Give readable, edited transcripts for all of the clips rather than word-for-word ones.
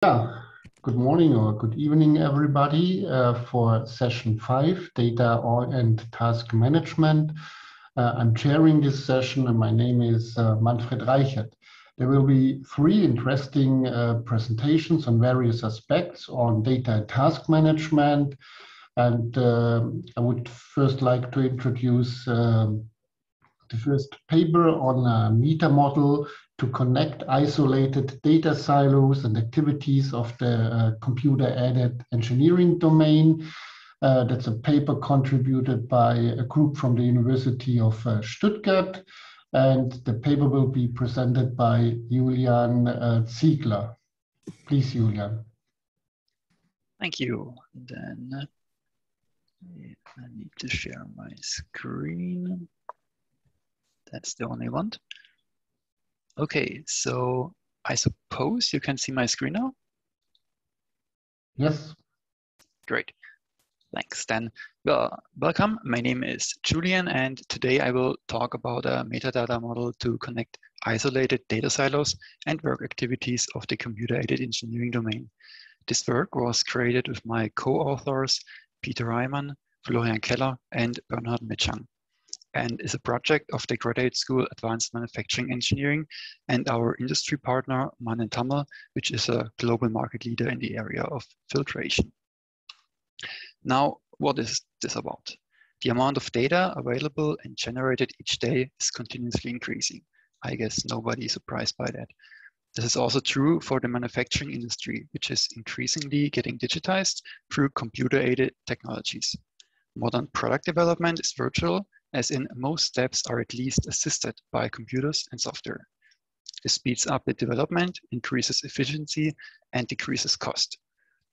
Yeah, good morning or good evening, everybody, for session 5, Data and Task Management. I'm chairing this session and my name is Manfred Reichert. There will be 3 interesting presentations on various aspects on data and task management. And I would first like to introduce the first paper on a meta model to connect isolated data silos and activities of the computer-aided engineering domain. That's a paper contributed by a group from the University of Stuttgart, and the paper will be presented by Julian Ziegler. Please, Julian. Thank you. Then I need to share my screen. That's the one I want. Okay, so I suppose you can see my screen now? Yes. Great. Thanks. Then, well, welcome. My name is Julian, and today I will talk about a metadata model to connect isolated data silos and work activities of the computer-aided engineering domain. This work was created with my co-authors, Peter Reimann, Florian Keller, and Bernhard Mitschang, and is a project of the Graduate School Advanced Manufacturing Engineering and our industry partner, Mann & Tammel, which is a global market leader in the area of filtration. Now, what is this about? The amount of data available and generated each day is continuously increasing. I guess nobody is surprised by that. This is also true for the manufacturing industry, which is increasingly getting digitized through computer-aided technologies. Modern product development is virtual, as in most steps are at least assisted by computers and software. This speeds up the development, increases efficiency, and decreases cost.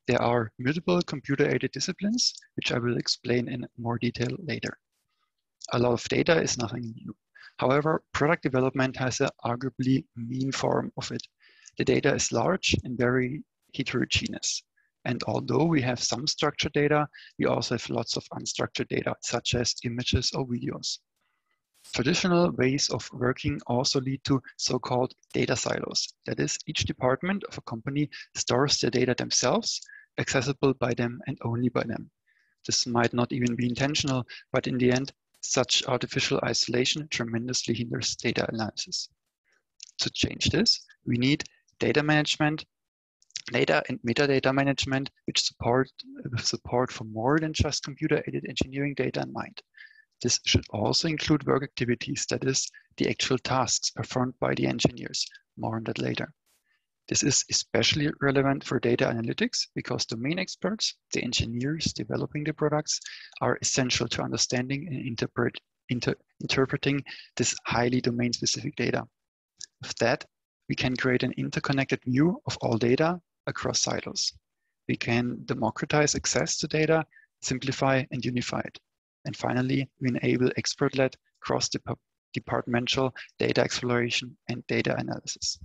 There are multiple computer-aided disciplines, which I will explain in more detail later. A lot of data is nothing new. However, product development has an arguably mean form of it. The data is large and very heterogeneous. And although we have some structured data, we also have lots of unstructured data, such as images or videos. Traditional ways of working also lead to so-called data silos. That is, each department of a company stores their data themselves, accessible by them and only by them. This might not even be intentional, but in the end, such artificial isolation tremendously hinders data analysis. To change this, we need data management, data and metadata management, which support for more than just computer-aided engineering data in mind. This should also include work activities, that is, the actual tasks performed by the engineers. More on that later. This is especially relevant for data analytics because domain experts, the engineers developing the products, are essential to understanding and interpreting this highly domain-specific data. With that, we can create an interconnected view of all data across silos. We can democratize access to data, simplify and unify it. And finally, we enable expert-led cross-departmental data exploration and data analysis.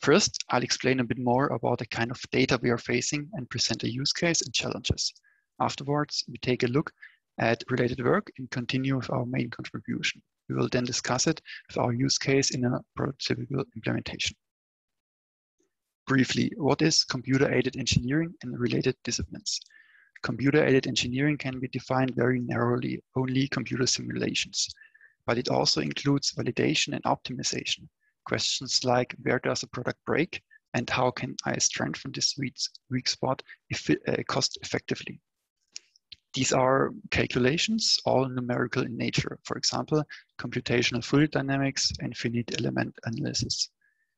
First, I'll explain a bit more about the kind of data we are facing and present a use case and challenges. Afterwards, we take a look at related work and continue with our main contribution. We will then discuss it with our use case in a prototypical implementation. Briefly, what is computer-aided engineering and related disciplines? Computer-aided engineering can be defined very narrowly, only computer simulations, but it also includes validation and optimization. Questions like where does a product break and how can I strengthen this weak spot cost effectively? These are calculations, all numerical in nature. For example, computational fluid dynamics and finite element analysis,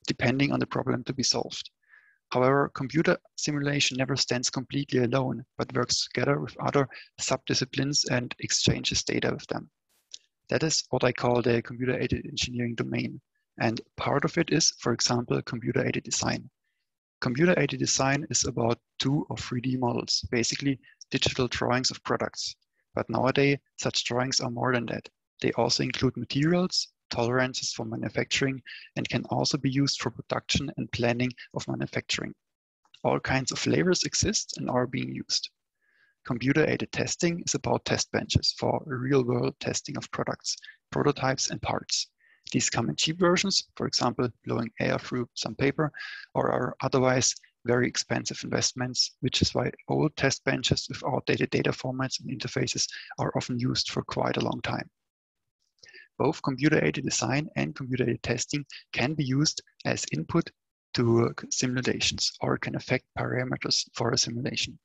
depending on the problem to be solved. However, computer simulation never stands completely alone, but works together with other subdisciplines and exchanges data with them. That is what I call the computer-aided engineering domain. And part of it is, for example, computer-aided design. Computer-aided design is about 2 or 3D models, basically digital drawings of products. But nowadays, such drawings are more than that. They also include materials, tolerances for manufacturing, and can also be used for production and planning of manufacturing. All kinds of layers exist and are being used. Computer-aided testing is about test benches for real-world testing of products, prototypes, and parts. These come in cheap versions, for example, blowing air through some paper, or are otherwise very expensive investments, which is why old test benches with outdated data formats and interfaces are often used for quite a long time. Both computer-aided design and computer-aided testing can be used as input to simulations or can affect parameters for a simulation.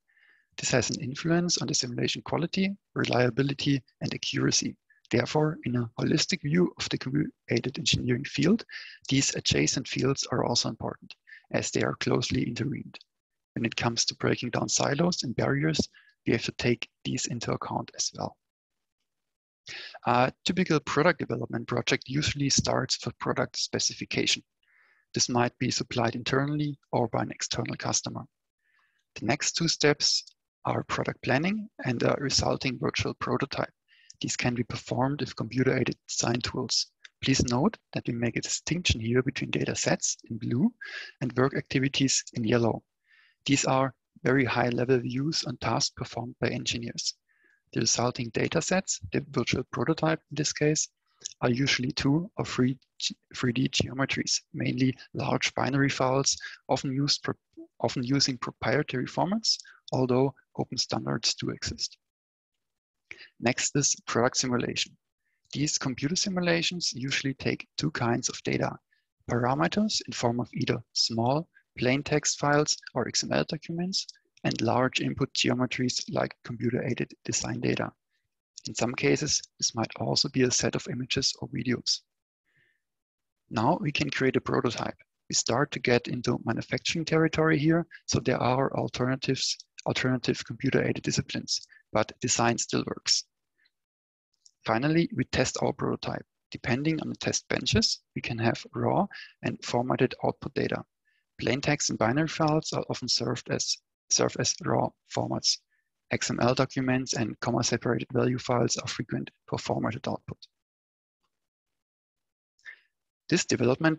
This has an influence on the simulation quality, reliability, and accuracy. Therefore, in a holistic view of the computer-aided engineering field, these adjacent fields are also important, as they are closely intertwined. When it comes to breaking down silos and barriers, we have to take these into account as well. A typical product development project usually starts with product specification. This might be supplied internally or by an external customer. The next two steps are product planning and a resulting virtual prototype. These can be performed with computer-aided design tools. Please note that we make a distinction here between data sets in blue and work activities in yellow. These are very high-level views on tasks performed by engineers. The resulting data sets, the virtual prototype in this case, are usually 2 or 3D geometries, mainly large binary files, often using proprietary formats, although open standards do exist. Next is product simulation. These computer simulations usually take 2 kinds of data: parameters in form of either small plain text files or XML documents, and large input geometries like computer-aided design data. In some cases, this might also be a set of images or videos. Now we can create a prototype. We start to get into manufacturing territory here, so there are alternative computer-aided disciplines, but design still works. Finally, we test our prototype. Depending on the test benches, we can have raw and formatted output data. Plain text and binary files are often serve as raw formats. XML documents and comma-separated value files are frequent for formatted output. This development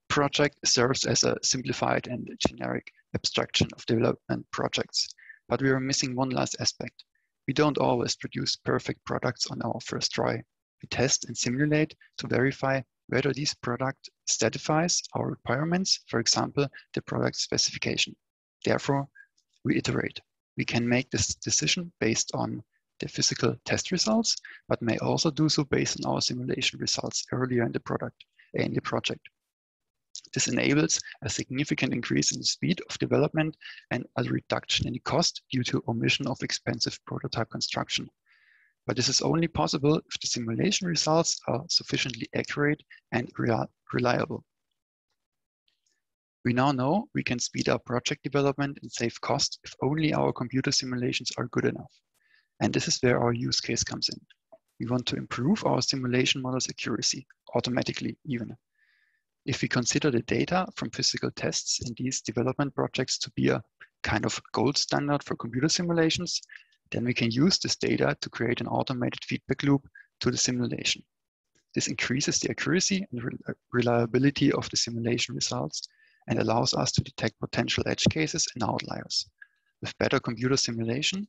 project serves as a simplified and generic abstraction of development projects, but we are missing one last aspect. We don't always produce perfect products on our first try. We test and simulate to verify whether this product satisfies our requirements, for example, the product specification. Therefore, we iterate. We can make this decision based on the physical test results, but may also do so based on our simulation results earlier in the project. This enables a significant increase in the speed of development and a reduction in the cost due to omission of expensive prototype construction. But this is only possible if the simulation results are sufficiently accurate and reliable. We now know we can speed up project development and save costs if only our computer simulations are good enough. And this is where our use case comes in. We want to improve our simulation model's accuracy, automatically even. If we consider the data from physical tests in these development projects to be a kind of gold standard for computer simulations, then we can use this data to create an automated feedback loop to the simulation. This increases the accuracy and reliability of the simulation results and allows us to detect potential edge cases and outliers. With better computer simulations,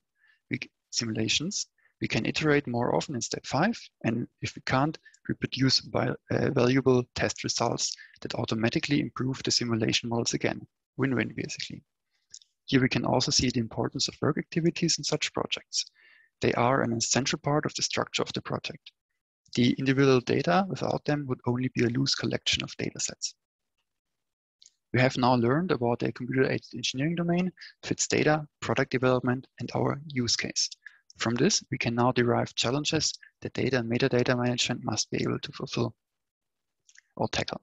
we can iterate more often in step 5, and if we can't, reproduce valuable test results that automatically improve the simulation models again. Win-win, basically. Here we can also see the importance of work activities in such projects. They are an essential part of the structure of the project. The individual data without them would only be a loose collection of data sets. We have now learned about the computer-aided engineering domain, with its data, product development, and our use case. From this, we can now derive challenges that data and metadata management must be able to fulfill or tackle.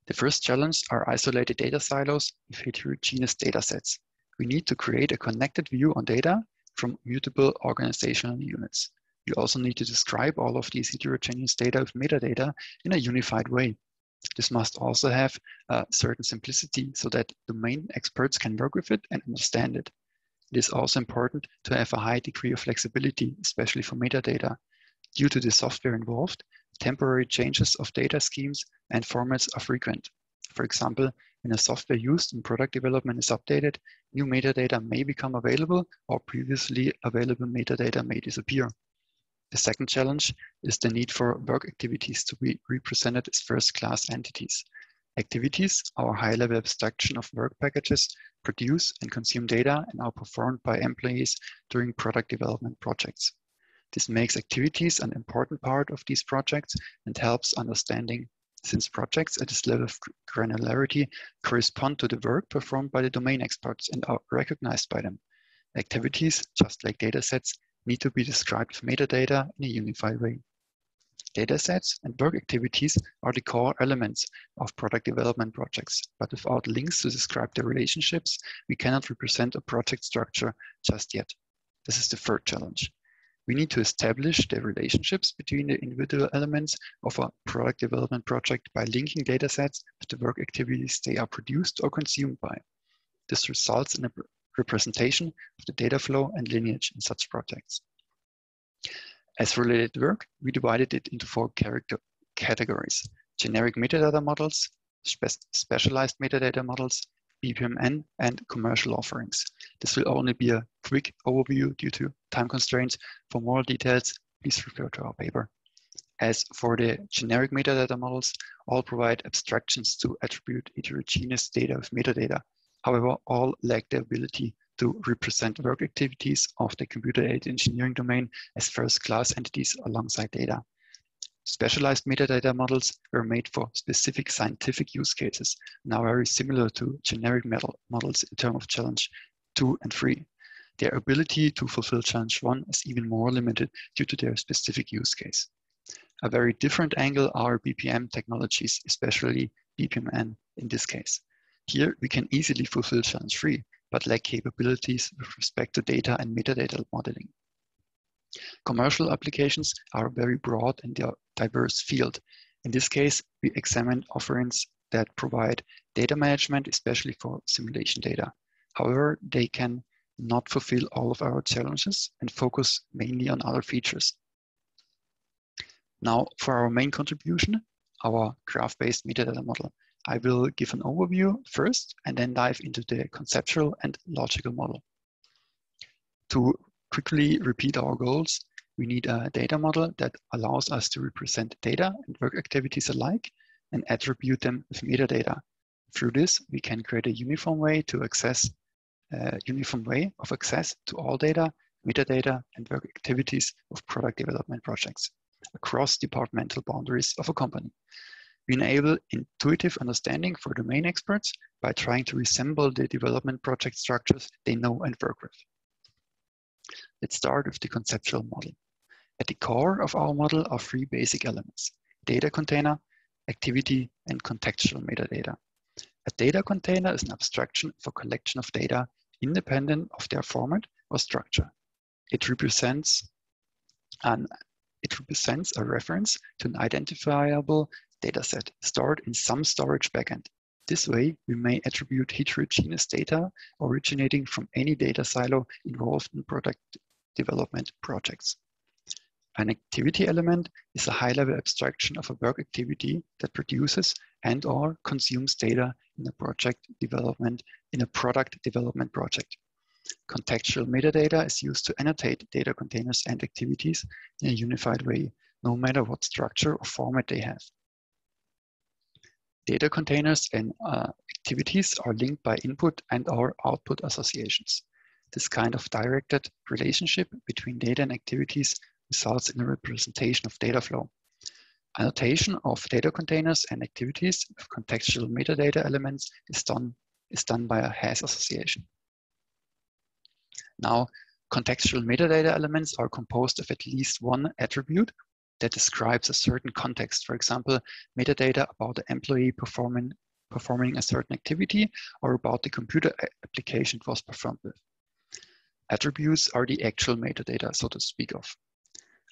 The first challenge are isolated data silos with heterogeneous data sets. We need to create a connected view on data from mutable organizational units. We also need to describe all of these heterogeneous data with metadata in a unified way. This must also have a certain simplicity so that domain experts can work with it and understand it. It is also important to have a high degree of flexibility, especially for metadata. Due to the software involved, temporary changes of data schemes and formats are frequent. For example, when a software used in product development is updated, new metadata may become available or previously available metadata may disappear. The second challenge is the need for work activities to be represented as first-class entities. Activities are a high-level abstraction of work packages, produce and consume data, and are performed by employees during product development projects. This makes activities an important part of these projects and helps understanding, since projects at this level of granularity correspond to the work performed by the domain experts and are recognized by them. Activities, just like datasets, need to be described with metadata in a unified way. Datasets and work activities are the core elements of product development projects, but without links to describe the relationships, we cannot represent a project structure just yet. This is the third challenge. We need to establish the relationships between the individual elements of a product development project by linking datasets with the work activities they are produced or consumed by. This results in a representation of the data flow and lineage in such projects. As related work, we divided it into 4 categories: generic metadata models, specialized metadata models, BPMN, and commercial offerings. This will only be a quick overview due to time constraints. For more details, please refer to our paper. As for the generic metadata models, all provide abstractions to attribute heterogeneous data with metadata. However, all lack the ability to represent work activities of the computer-aided engineering domain as first-class entities alongside data. Specialized metadata models were made for specific scientific use cases and are very similar to generic models in terms of challenge 2 and 3. Their ability to fulfill challenge 1 is even more limited due to their specific use case. A very different angle are BPM technologies, especially BPMN in this case. Here we can easily fulfill challenge 3, but lack capabilities with respect to data and metadata modeling. Commercial applications are very broad and diverse field. In this case, we examined offerings that provide data management, especially for simulation data. However, they can not fulfill all of our challenges and focus mainly on other features. Now, for our main contribution, our graph-based metadata model. I will give an overview first and then dive into the conceptual and logical model. To quickly repeat our goals, we need a data model that allows us to represent data and work activities alike and attribute them with metadata. Through this, we can create a uniform way of access to all data, metadata, and work activities of product development projects across departmental boundaries of a company. We enable intuitive understanding for domain experts by trying to resemble the development project structures they know and work with. Let's start with the conceptual model. At the core of our model are 3 basic elements: data container, activity, and contextual metadata. A data container is an abstraction for collection of data independent of their format or structure. It represents a reference to an identifiable dataset stored in some storage backend. This way, we may attribute heterogeneous data originating from any data silo involved in product development projects. An activity element is a high-level abstraction of a work activity that produces and/or consumes data in a product development project. Contextual metadata is used to annotate data containers and activities in a unified way, no matter what structure or format they have. Data containers and activities are linked by input and/or output associations. This kind of directed relationship between data and activities results in a representation of data flow. Annotation of data containers and activities with contextual metadata elements is done by a has association. Now, contextual metadata elements are composed of at least one attribute that describes a certain context. For example, metadata about the employee performing a certain activity or about the computer application it was performed with. Attributes are the actual metadata, so to speak of.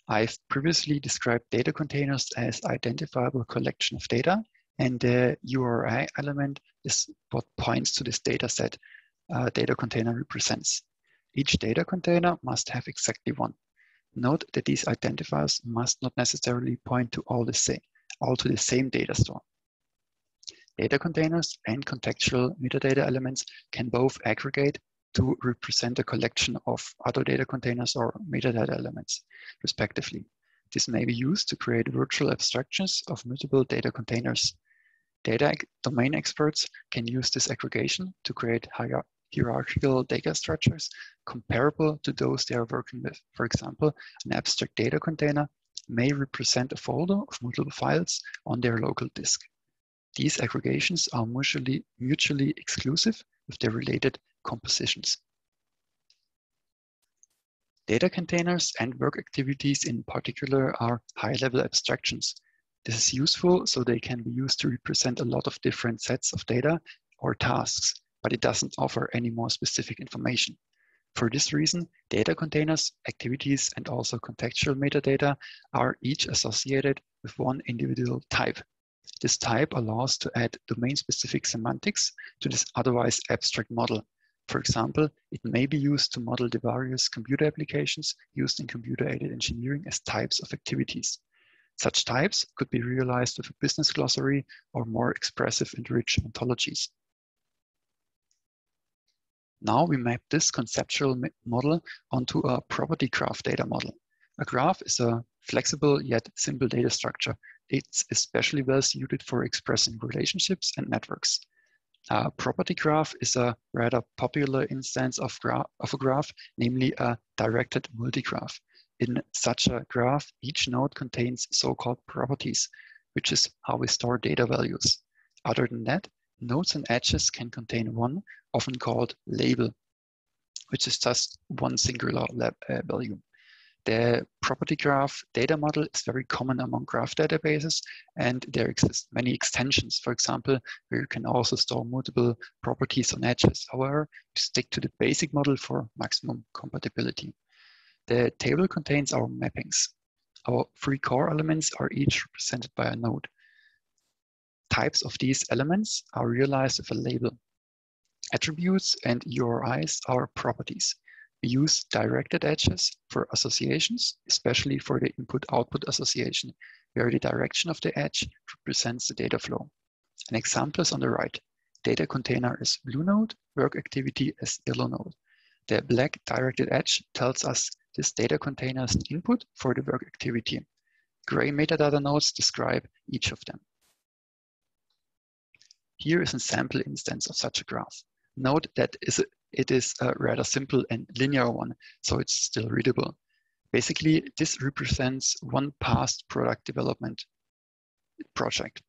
I've previously described data containers as identifiable collection of data, and the URI element is what points to this data set data container represents. Each data container must have exactly one. Note that these identifiers must not necessarily point to all to the same data store. Data containers and contextual metadata elements can both aggregate to represent a collection of other data containers or metadata elements, respectively. This may be used to create virtual abstractions of multiple data containers. Data domain experts can use this aggregation to create hierarchical data structures comparable to those they are working with. For example, an abstract data container may represent a folder of multiple files on their local disk. These aggregations are mutually exclusive with their related compositions. Data containers and work activities in particular are high-level abstractions. This is useful so they can be used to represent a lot of different sets of data or tasks, but it doesn't offer any more specific information. For this reason, data containers, activities, and also contextual metadata are each associated with one individual type. This type allows to add domain-specific semantics to this otherwise abstract model. For example, it may be used to model the various computer applications used in computer-aided engineering as types of activities. Such types could be realized with a business glossary or more expressive and rich ontologies. Now we map this conceptual model onto a property graph data model. A graph is a flexible yet simple data structure. It's especially well suited for expressing relationships and networks. A property graph is a rather popular instance of a graph, namely a directed multigraph. In such a graph, each node contains so-called properties, which is how we store data values. Other than that, nodes and edges can contain one, often called label, which is just one singular value. The property graph data model is very common among graph databases, and there exist many extensions, for example, where you can also store multiple properties on edges. However, we stick to the basic model for maximum compatibility. The table contains our mappings. Our three core elements are each represented by a node. Types of these elements are realized with a label. Attributes and URIs are properties. We use directed edges for associations, especially for the input-output association, where the direction of the edge represents the data flow. An example is on the right. Data container is blue node, work activity is yellow node. The black directed edge tells us this data container is an input for the work activity. Gray metadata nodes describe each of them. Here is a sample instance of such a graph. Note that it is a rather simple and linear one, so it's still readable. Basically, this represents one past product development project.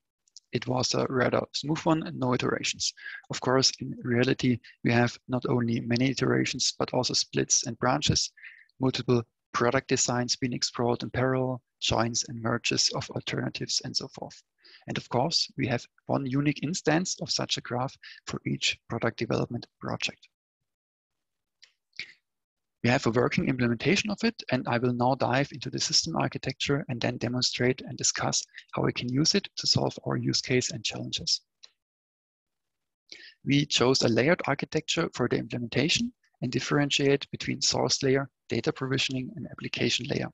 It was a rather smooth one and no iterations. Of course, in reality, we have not only many iterations, but also splits and branches, multiple product designs being explored in parallel, joins and merges of alternatives, and so forth. And of course, we have one unique instance of such a graph for each product development project. We have a working implementation of it, and I will now dive into the system architecture and then demonstrate and discuss how we can use it to solve our use case and challenges. We chose a layered architecture for the implementation and differentiate between source layer, data provisioning, and application layer.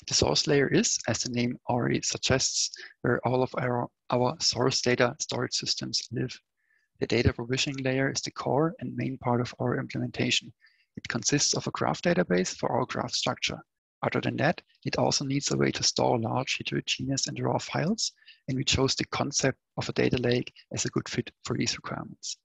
The source layer is, as the name already suggests, where all of our source data storage systems live. The data provisioning layer is the core and main part of our implementation. It consists of a graph database for our graph structure. Other than that, it also needs a way to store large heterogeneous and raw files, and we chose the concept of a data lake as a good fit for these requirements.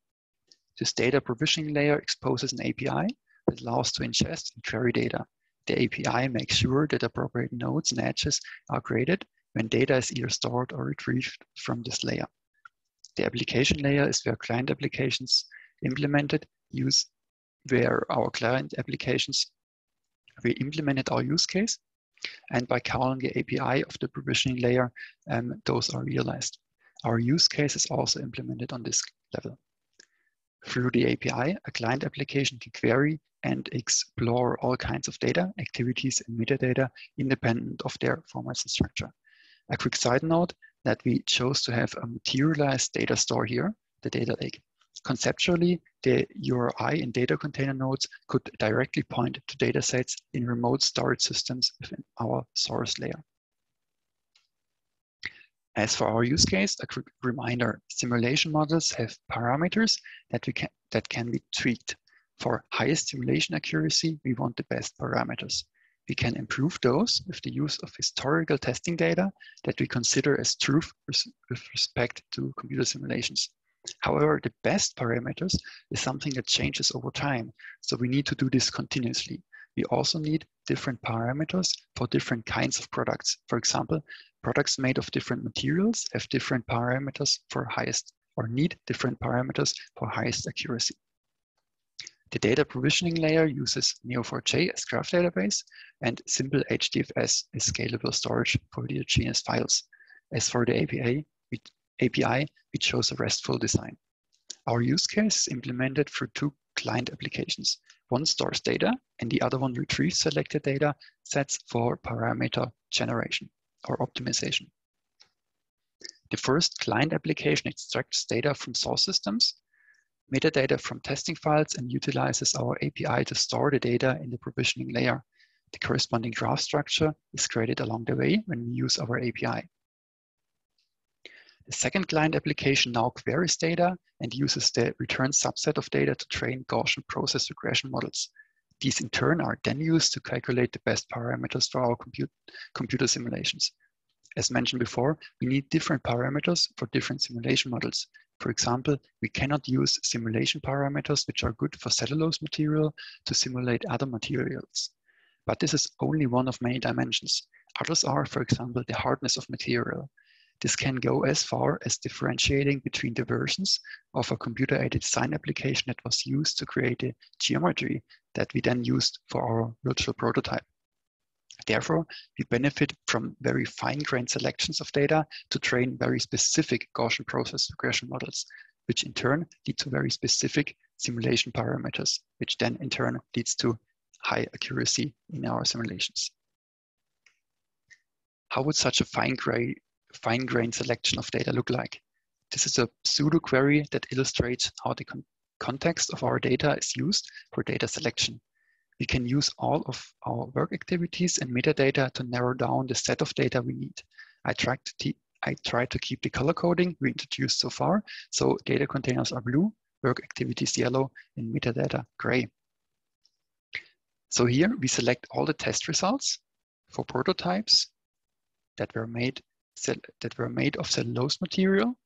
This data provisioning layer exposes an API that allows to ingest and query data. The API makes sure that appropriate nodes and edges are created when data is either stored or retrieved from this layer. The application layer is where client applications implemented where our client applications, we implemented our use case, and by calling the API of the provisioning layer, those are realized. Our use case is also implemented on this level. Through the API, a client application can query and explore all kinds of data, activities, and metadata independent of their formats and structure. A quick side note that we chose to have a materialized data store here, the data lake. Conceptually, the URI and data container nodes could directly point to datasets in remote storage systems within our source layer. As for our use case, a quick reminder, simulation models have parameters that that can be tweaked. For highest simulation accuracy, we want the best parameters. We can improve those with the use of historical testing data that we consider as truth with respect to computer simulations. However, the best parameters is something that changes over time, so we need to do this continuously. We also need different parameters for different kinds of products. For example, products made of different materials have different parameters for highest, or need different parameters for highest accuracy. The data provisioning layer uses Neo4j as graph database and simple HDFS as scalable storage for heterogeneous files. As for the API, we chose a RESTful design. Our use case is implemented through two client applications. One stores data and the other one retrieves selected data sets for parameter generation or optimization. The first client application extracts data from source systems, metadata from testing files, and utilizes our API to store the data in the provisioning layer. The corresponding graph structure is created along the way when we use our API. The second client application now queries data and uses the return subset of data to train Gaussian process regression models. These in turn are then used to calculate the best parameters for our computer simulations. As mentioned before, we need different parameters for different simulation models. For example, we cannot use simulation parameters which are good for cellulose material to simulate other materials. But this is only one of many dimensions. Others are, for example, the hardness of material. This can go as far as differentiating between the versions of a computer-aided design application that was used to create a geometry that we then used for our virtual prototype. Therefore, we benefit from very fine-grained selections of data to train very specific Gaussian process regression models, which in turn lead to very specific simulation parameters, which then in turn leads to high accuracy in our simulations. How would such a fine-grained selection of data look like? This is a pseudo query that illustrates how the context of our data is used for data selection. We can use all of our work activities and metadata to narrow down the set of data we need. I tried to keep the color coding we introduced so far, so data containers are blue, work activities yellow, and metadata gray. So here we select all the test results for prototypes that were made of cellulose material,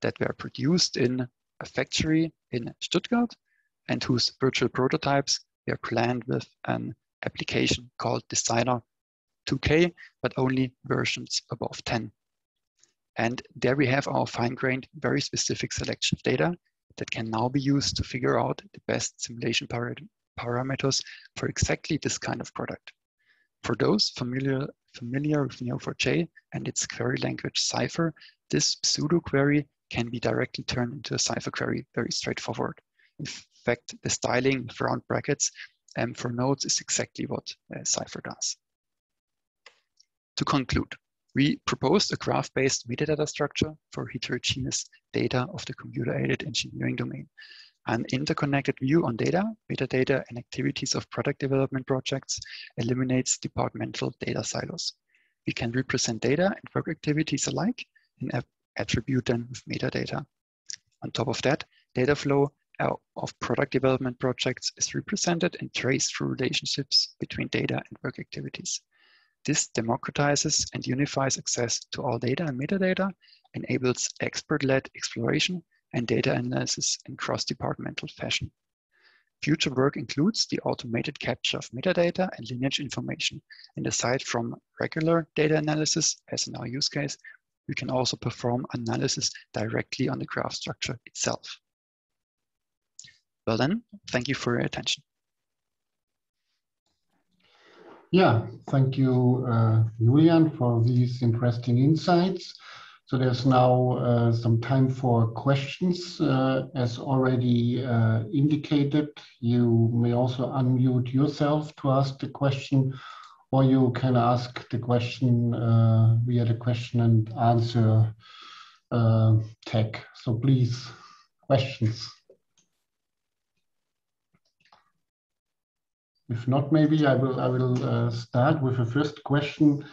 that were produced in a factory in Stuttgart, and whose virtual prototypes were planned with an application called Designer 2K, but only versions above 10. And there we have our fine-grained, very specific selection of data that can now be used to figure out the best simulation parameters for exactly this kind of product. For those familiar with Neo4j and its query language Cypher, this pseudo query can be directly turned into a Cypher query, very straightforward. In fact, the styling with round brackets for nodes is exactly what Cypher does. To conclude, we proposed a graph-based metadata structure for heterogeneous data of the computer-aided engineering domain. An interconnected view on data, metadata, and activities of product development projects eliminates departmental data silos. We can represent data and work activities alike and attribute them with metadata. On top of that, data flow of product development projects is represented and traced through relationships between data and work activities. This democratizes and unifies access to all data and metadata, enables expert-led exploration and data analysis in cross-departmental fashion. Future work includes the automated capture of metadata and lineage information. And aside from regular data analysis, as in our use case, we can also perform analysis directly on the graph structure itself. Well then, thank you for your attention. Yeah, thank you, Julian, for these interesting insights. So there's now some time for questions. As already indicated, you may also unmute yourself to ask the question, or you can ask the question via the question and answer tag. So please, questions. If not, maybe I will start with the first question,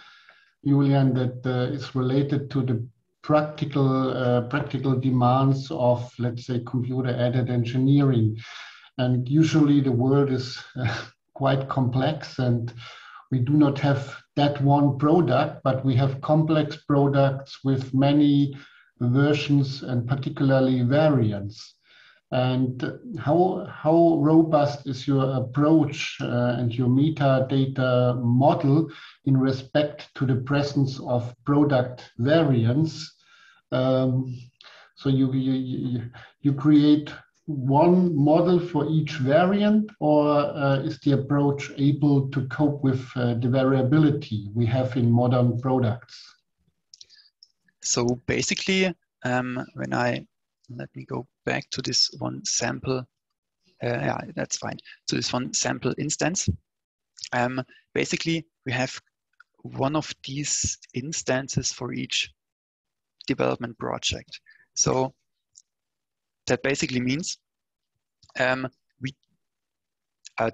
Julian, that is related to the practical demands of, let's say, computer-aided engineering. And usually the world is quite complex, and we do not have that one product, but we have complex products with many versions and particularly variants. And how robust is your approach and your metadata model in respect to the presence of product variants? So you create one model for each variant, or is the approach able to cope with the variability we have in modern products? So basically, let me go back to this one sample. Yeah, that's fine. So this one sample instance. Basically, we have one of these instances for each development project. So that basically means a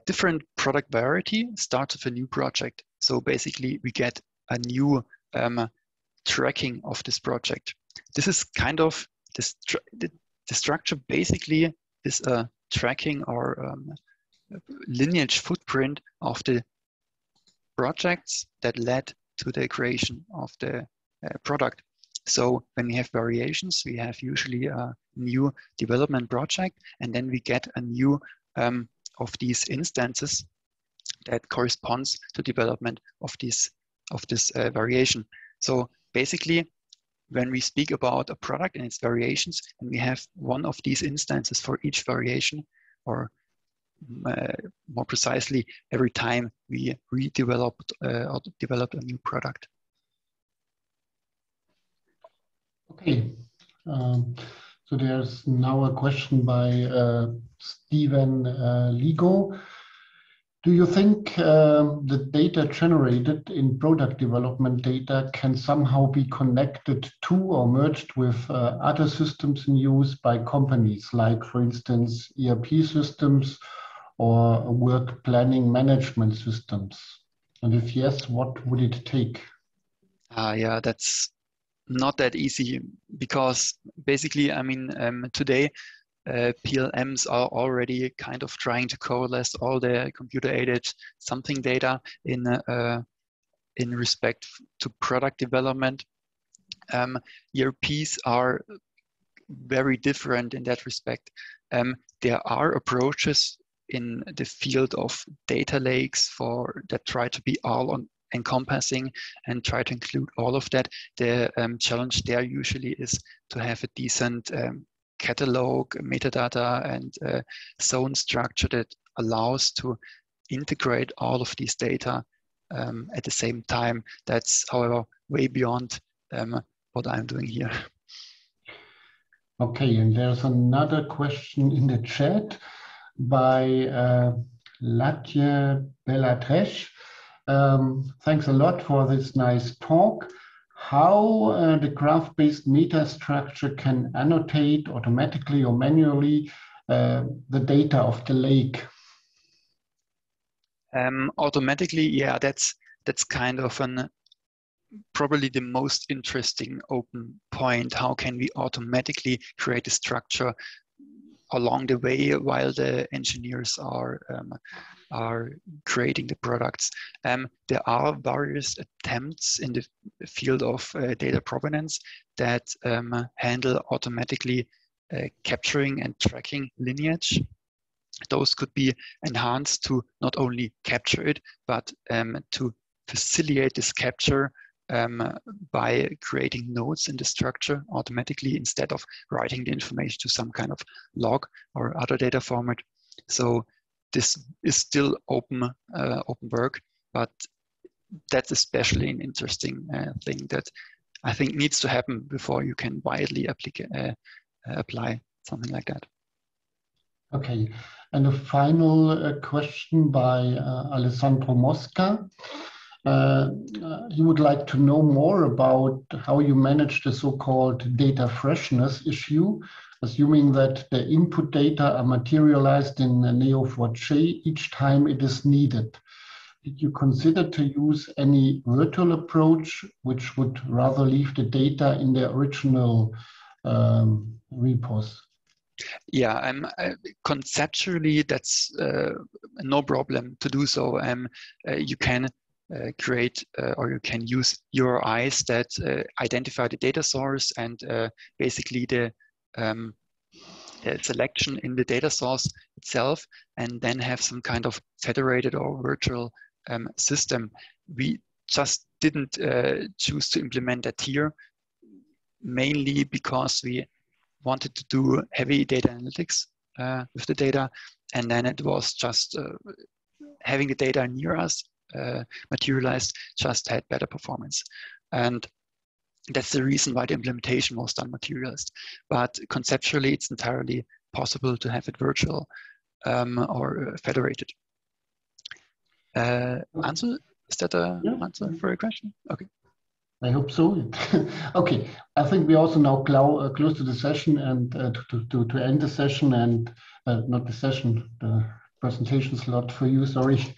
different product variety starts with a new project. So basically, we get a new tracking of this project. This is kind of the structure basically is a tracking or lineage footprint of the projects that led to the creation of the product. So when we have variations, we have usually a new development project, and then we get a new of these instances that corresponds to development of this variation. So basically, when we speak about a product and its variations, and we have one of these instances for each variation, or more precisely, every time we redeveloped or developed a new product. Okay, so there's now a question by Stephen Ligo. Do you think the data generated in product development data can somehow be connected to or merged with other systems in use by companies, like, for instance, ERP systems or work planning management systems? And if yes, what would it take? Yeah, that's not that easy, because basically, I mean, today, PLMs are already kind of trying to coalesce all the computer-aided something data in respect to product development. ERPs are very different in that respect. There are approaches in the field of data lakes that try to be all encompassing and try to include all of that. The challenge there usually is to have a decent catalog, metadata, and zone structure that allows to integrate all of these data at the same time. That's, however, way beyond what I'm doing here. Okay, and there's another question in the chat by Latje Belatresh. Thanks a lot for this nice talk. How the graph-based meta structure can annotate automatically or manually the data of the lake? Automatically, yeah, that's kind of probably the most interesting open point. How can we automatically create a structure along the way while the engineers are creating the products? There are various attempts in the field of data provenance that handle automatically capturing and tracking lineage. Those could be enhanced to not only capture it, but to facilitate this capture by creating nodes in the structure automatically instead of writing the information to some kind of log or other data format. So this is still open work, but that's especially an interesting thing that I think needs to happen before you can widely apply something like that. Okay, and a final question by Alessandro Mosca. He would like to know more about how you manage the so-called data freshness issue, assuming that the input data are materialized in Neo4j each time it is needed. did you consider to use any virtual approach, which would rather leave the data in the original repos? Yeah, conceptually that's no problem to do so. You can create or you can use URIs that identify the data source and basically the selection in the data source itself, and then have some kind of federated or virtual system. We just didn't choose to implement that here, mainly because we wanted to do heavy data analytics with the data, and then it was just having the data near us materialized just had better performance. And that's the reason why the implementation was done materialized. But conceptually, it's entirely possible to have it virtual or federated. Answer? Is that an answer for your question? Okay. I hope so. Okay, I think we also now close to the session and to end the session and not the session, the presentation slot for you, sorry.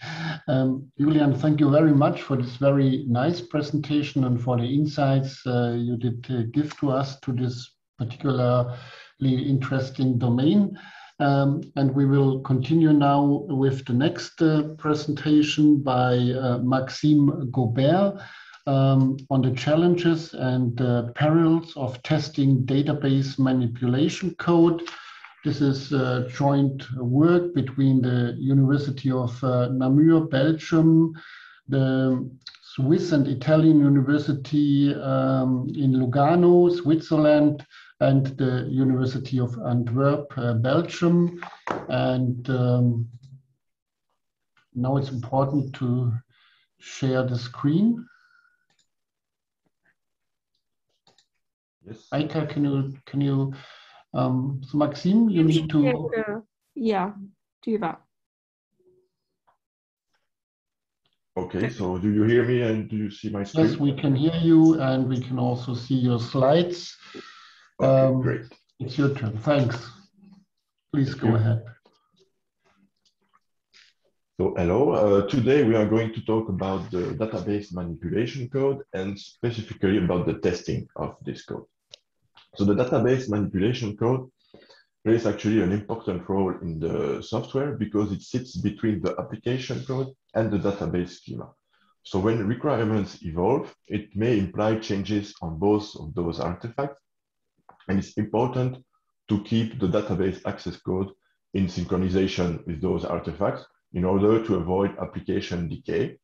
Julian, thank you very much for this very nice presentation and for the insights you did give to us to this particularly interesting domain. And we will continue now with the next presentation by Maxime Gobert on the challenges and perils of testing database manipulation code. This is joint work between the University of Namur, Belgium, the Swiss and Italian University in Lugano, Switzerland, and the University of Antwerp, Belgium. And now it's important to share the screen. Yes. Aika, can you so Maxime, you need to... Yeah, do that. Okay, so do you hear me and do you see my screen? Yes, we can hear you and we can also see your slides. Okay, great. It's your turn. Thanks. Please go ahead. So hello, today we are going to talk about the database manipulation code and specifically about the testing of this code. So the database manipulation code plays actually an important role in the software because it sits between the application code and the database schema. So when requirements evolve, it may imply changes on both of those artifacts. And it's important to keep the database access code in synchronization with those artifacts in order to avoid application decay.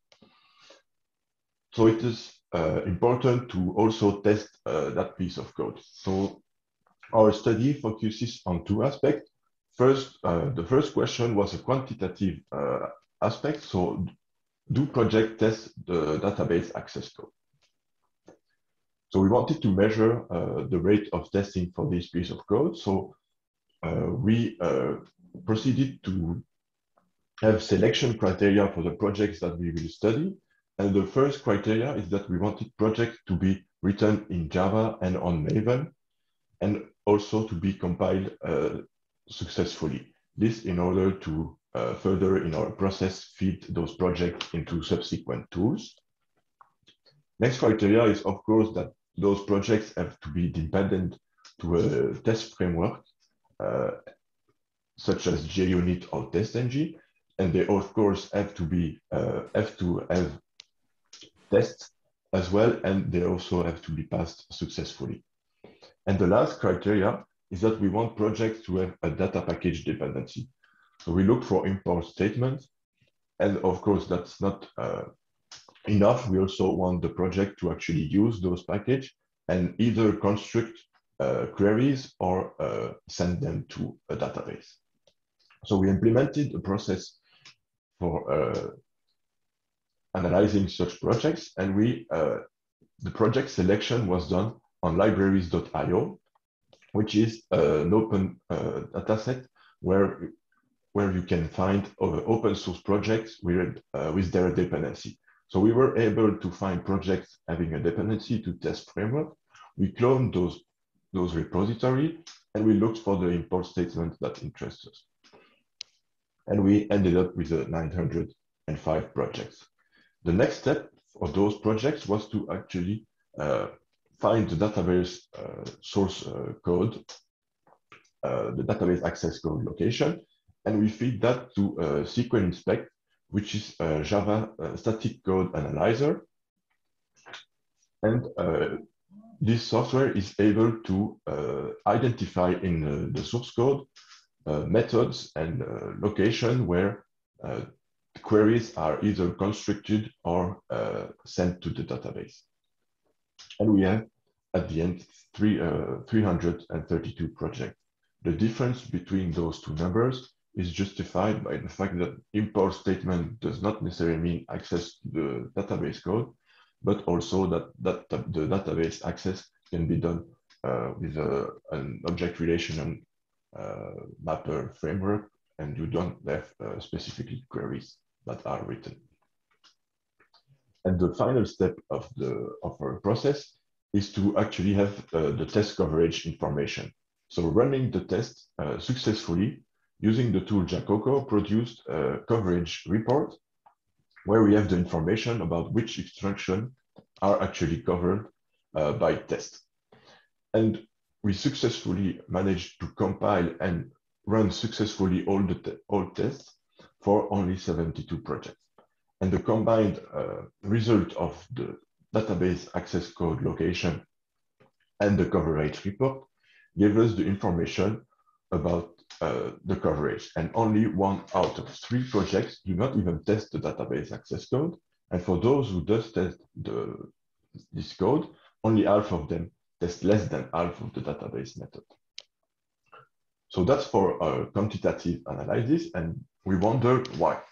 So it is important to also test that piece of code. So our study focuses on two aspects. First, the first question was a quantitative aspect. So do projects test the database access code? So we wanted to measure the rate of testing for this piece of code. So we proceeded to have selection criteria for the projects that we will study. And the first criteria is that we wanted projects to be written in Java and on Maven, and also to be compiled successfully. This in order to further in our process feed those projects into subsequent tools. Next criteria is, of course, that those projects have to be dependent to a test framework, such as JUnit or TestNG, and they, of course, have to have tests as well, and they also have to be passed successfully. And the last criteria is that we want projects to have a data package dependency. So we look for import statements, and of course, that's not enough. We also want the project to actually use those packages and either construct queries or send them to a database. So we implemented a process for analyzing such projects, and the project selection was done on libraries.io, which is an open dataset where you can find open source projects with their dependency. So we were able to find projects having a dependency to test framework. We cloned those repositories, and we looked for the import statements that interest us. And we ended up with a 900 and 5 projects. The next step for those projects was to actually find the database source code, the database access code location, and we feed that to CAiSE'21, which is a Java static code analyzer. And this software is able to identify in the source code methods and location where queries are either constructed or sent to the database. And we have, at the end, 332 projects. The difference between those two numbers is justified by the fact that import statement does not necessarily mean access to the database code, but also that the database access can be done with an object relational mapper framework, and you don't have specifically queries that are written. And the final step of our process is to actually have the test coverage information. So running the test successfully using the tool Jacoco produced a coverage report where we have the information about which instructions are actually covered by test. And we successfully managed to compile and run successfully all tests for only 72 projects. And the combined result of the database access code location and the coverage report gave us the information about the coverage. And only 1 out of 3 projects do not even test the database access code. And for those who does test this code, only half of them test less than half of the database method. So that's for a quantitative analysis, and we wonder why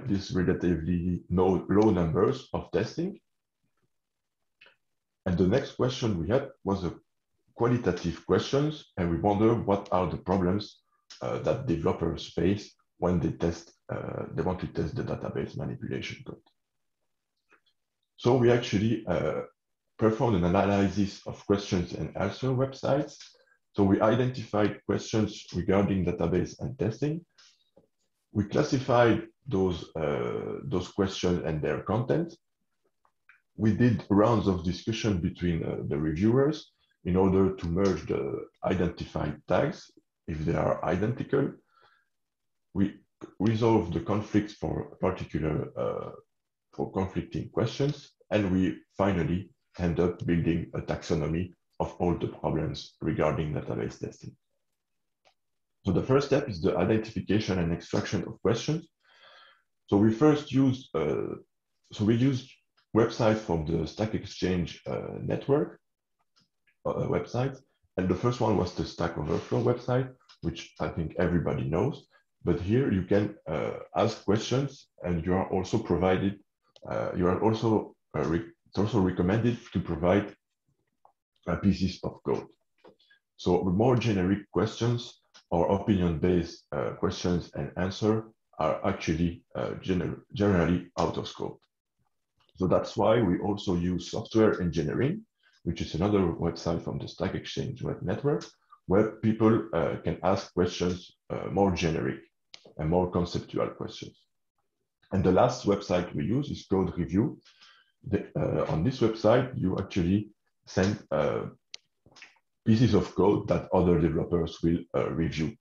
this relatively low numbers of testing. And the next question we had was a qualitative questions, and we wonder what are the problems that developers face when they want to test the database manipulation code. So we actually performed an analysis of questions and answer websites. So we identified questions regarding database and testing. We classified those questions and their content. We did rounds of discussion between the reviewers in order to merge the identified tags if they are identical. We resolved the conflicts for particular for conflicting questions, and we finally end up building a taxonomy of all the problems regarding database testing. So the first step is the identification and extraction of questions. So we first used websites from the Stack Exchange network website, and the first one was the Stack Overflow website, which I think everybody knows. But here you can ask questions, and you are also provided. It's also recommended to provide pieces of code. So more generic questions or opinion-based questions and answer are actually generally out of scope. So that's why we also use software engineering, which is another website from the Stack Exchange web network, where people can ask questions more generic and more conceptual questions. And the last website we use is Code Review. On this website, you actually send pieces of code that other developers will review.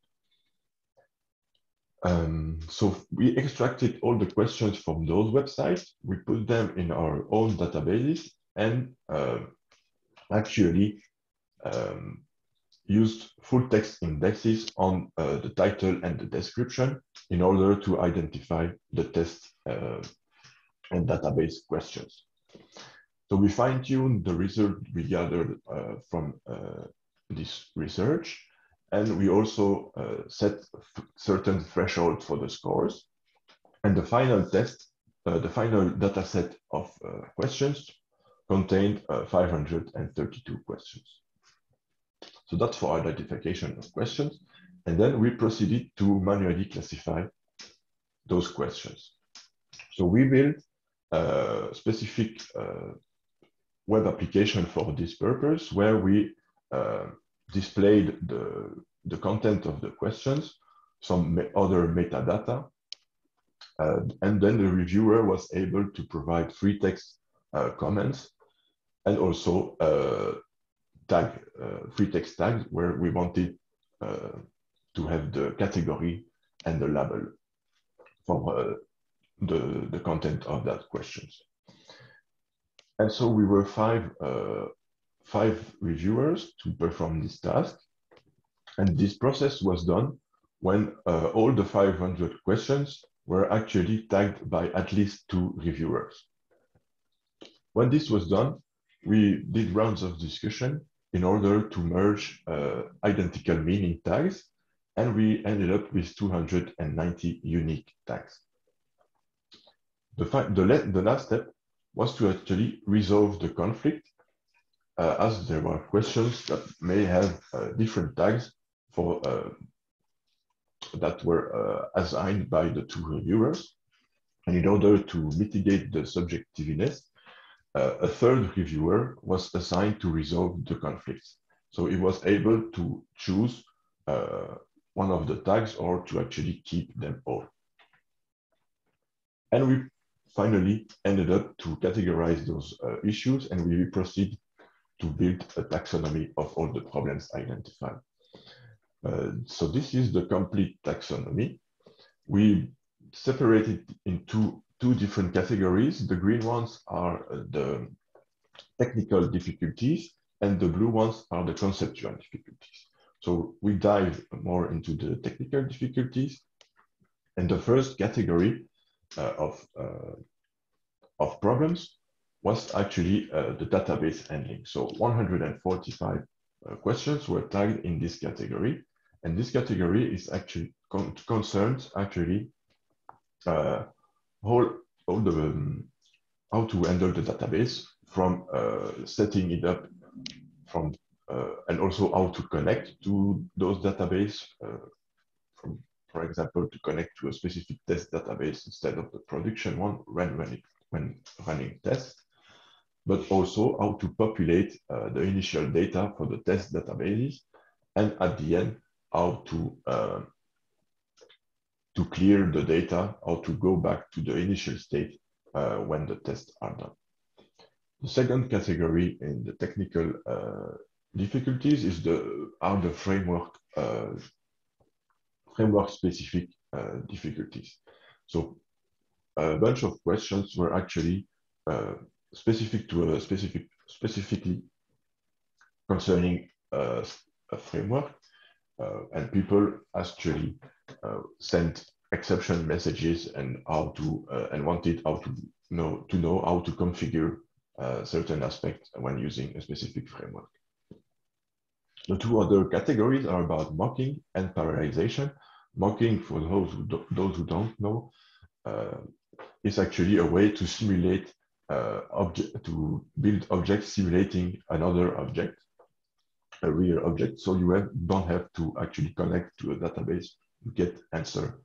So we extracted all the questions from those websites, we put them in our own databases, and actually used full text indexes on the title and the description in order to identify the test and database questions. So we fine-tuned the result we gathered from this research, and we also set certain thresholds for the scores. And the final test, the final data set of questions contained 532 questions. So that's for identification of questions. And then we proceeded to manually classify those questions. So we built a specific web application for this purpose, where we displayed the content of the questions, some other metadata, And then the reviewer was able to provide free text comments and also free text tags where we wanted to have the category and the label for the content of that questions. And so we were five reviewers to perform this task. And this process was done when all the 500 questions were actually tagged by at least 2 reviewers. When this was done, we did rounds of discussion in order to merge identical meaning tags, and we ended up with 290 unique tags. The last step was to actually resolve the conflict, as there were questions that may have different tags for that were assigned by the 2 reviewers. And in order to mitigate the subjectiveness, a 3rd reviewer was assigned to resolve the conflicts. So he was able to choose one of the tags or to actually keep them all. And we finally ended up to categorize those issues, and we proceed to build a taxonomy of all the problems identified. So this is the complete taxonomy. We separated into two different categories. The green ones are the technical difficulties, and the blue ones are the conceptual difficulties. So we dive more into the technical difficulties. And the first category of problems was actually the database handling. So 145 questions were tagged in this category. And this category is actually concerns actually how to handle the database, from setting it up, and also how to connect to those databases, for example, to connect to a specific test database instead of the production one when running tests, but also how to populate the initial data for the test databases, and at the end, how to clear the data, how to go back to the initial state when the tests are done. The second category in the technical difficulties is the framework-specific difficulties. So a bunch of questions were actually specific to specifically concerning a framework, and people actually sent exception messages and wanted to know how to configure certain aspects when using a specific framework. The two other categories are about mocking and parallelization. Mocking, for those who don't know, is actually a way to simulate to build objects simulating another object, a real object. So you don't have to actually connect to a database. You get answer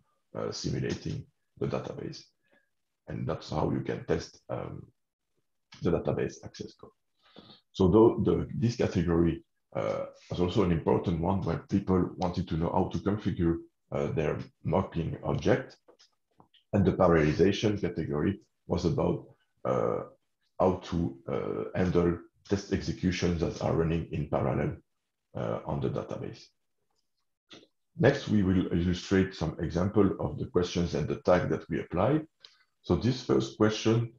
simulating the database, and that's how you can test the database access code. So this category was also an important one where people wanted to know how to configure their mocking object. And the parallelization category was about how to handle test executions that are running in parallel on the database. Next, we will illustrate some example of the questions and the tag that we applied. So this first question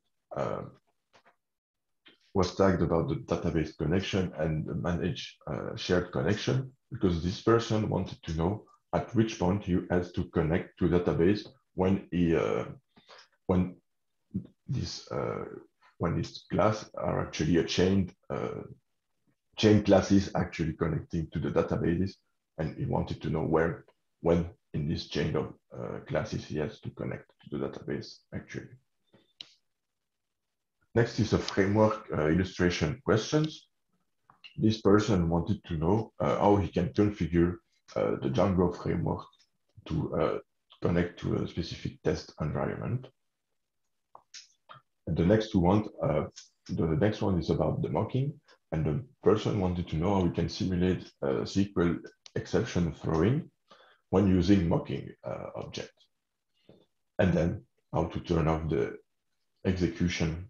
was tagged about the database connection and the manage shared connection, because this person wanted to know at which point he has to connect to the database when these classes are actually a chain classes actually connecting to the databases, and he wanted to know when in this chain of classes he has to connect to the database actually. Next is a framework illustration questions. This person wanted to know how he can configure the Django framework to connect to a specific test environment. And the next one is about the mocking, and the person wanted to know how we can simulate SQL exception throwing when using mocking object. And then how to turn off the execution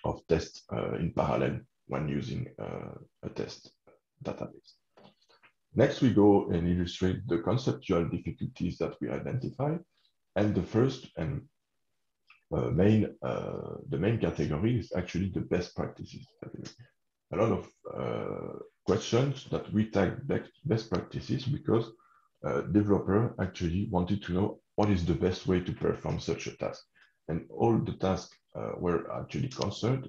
of tests in parallel when using a test database. Next, we go and illustrate the conceptual difficulties that we identify. And the first and the main category is actually the best practices category. A lot of questions that we tag best practices because developer actually wanted to know what is the best way to perform such a task. And all the tasks were actually concerned,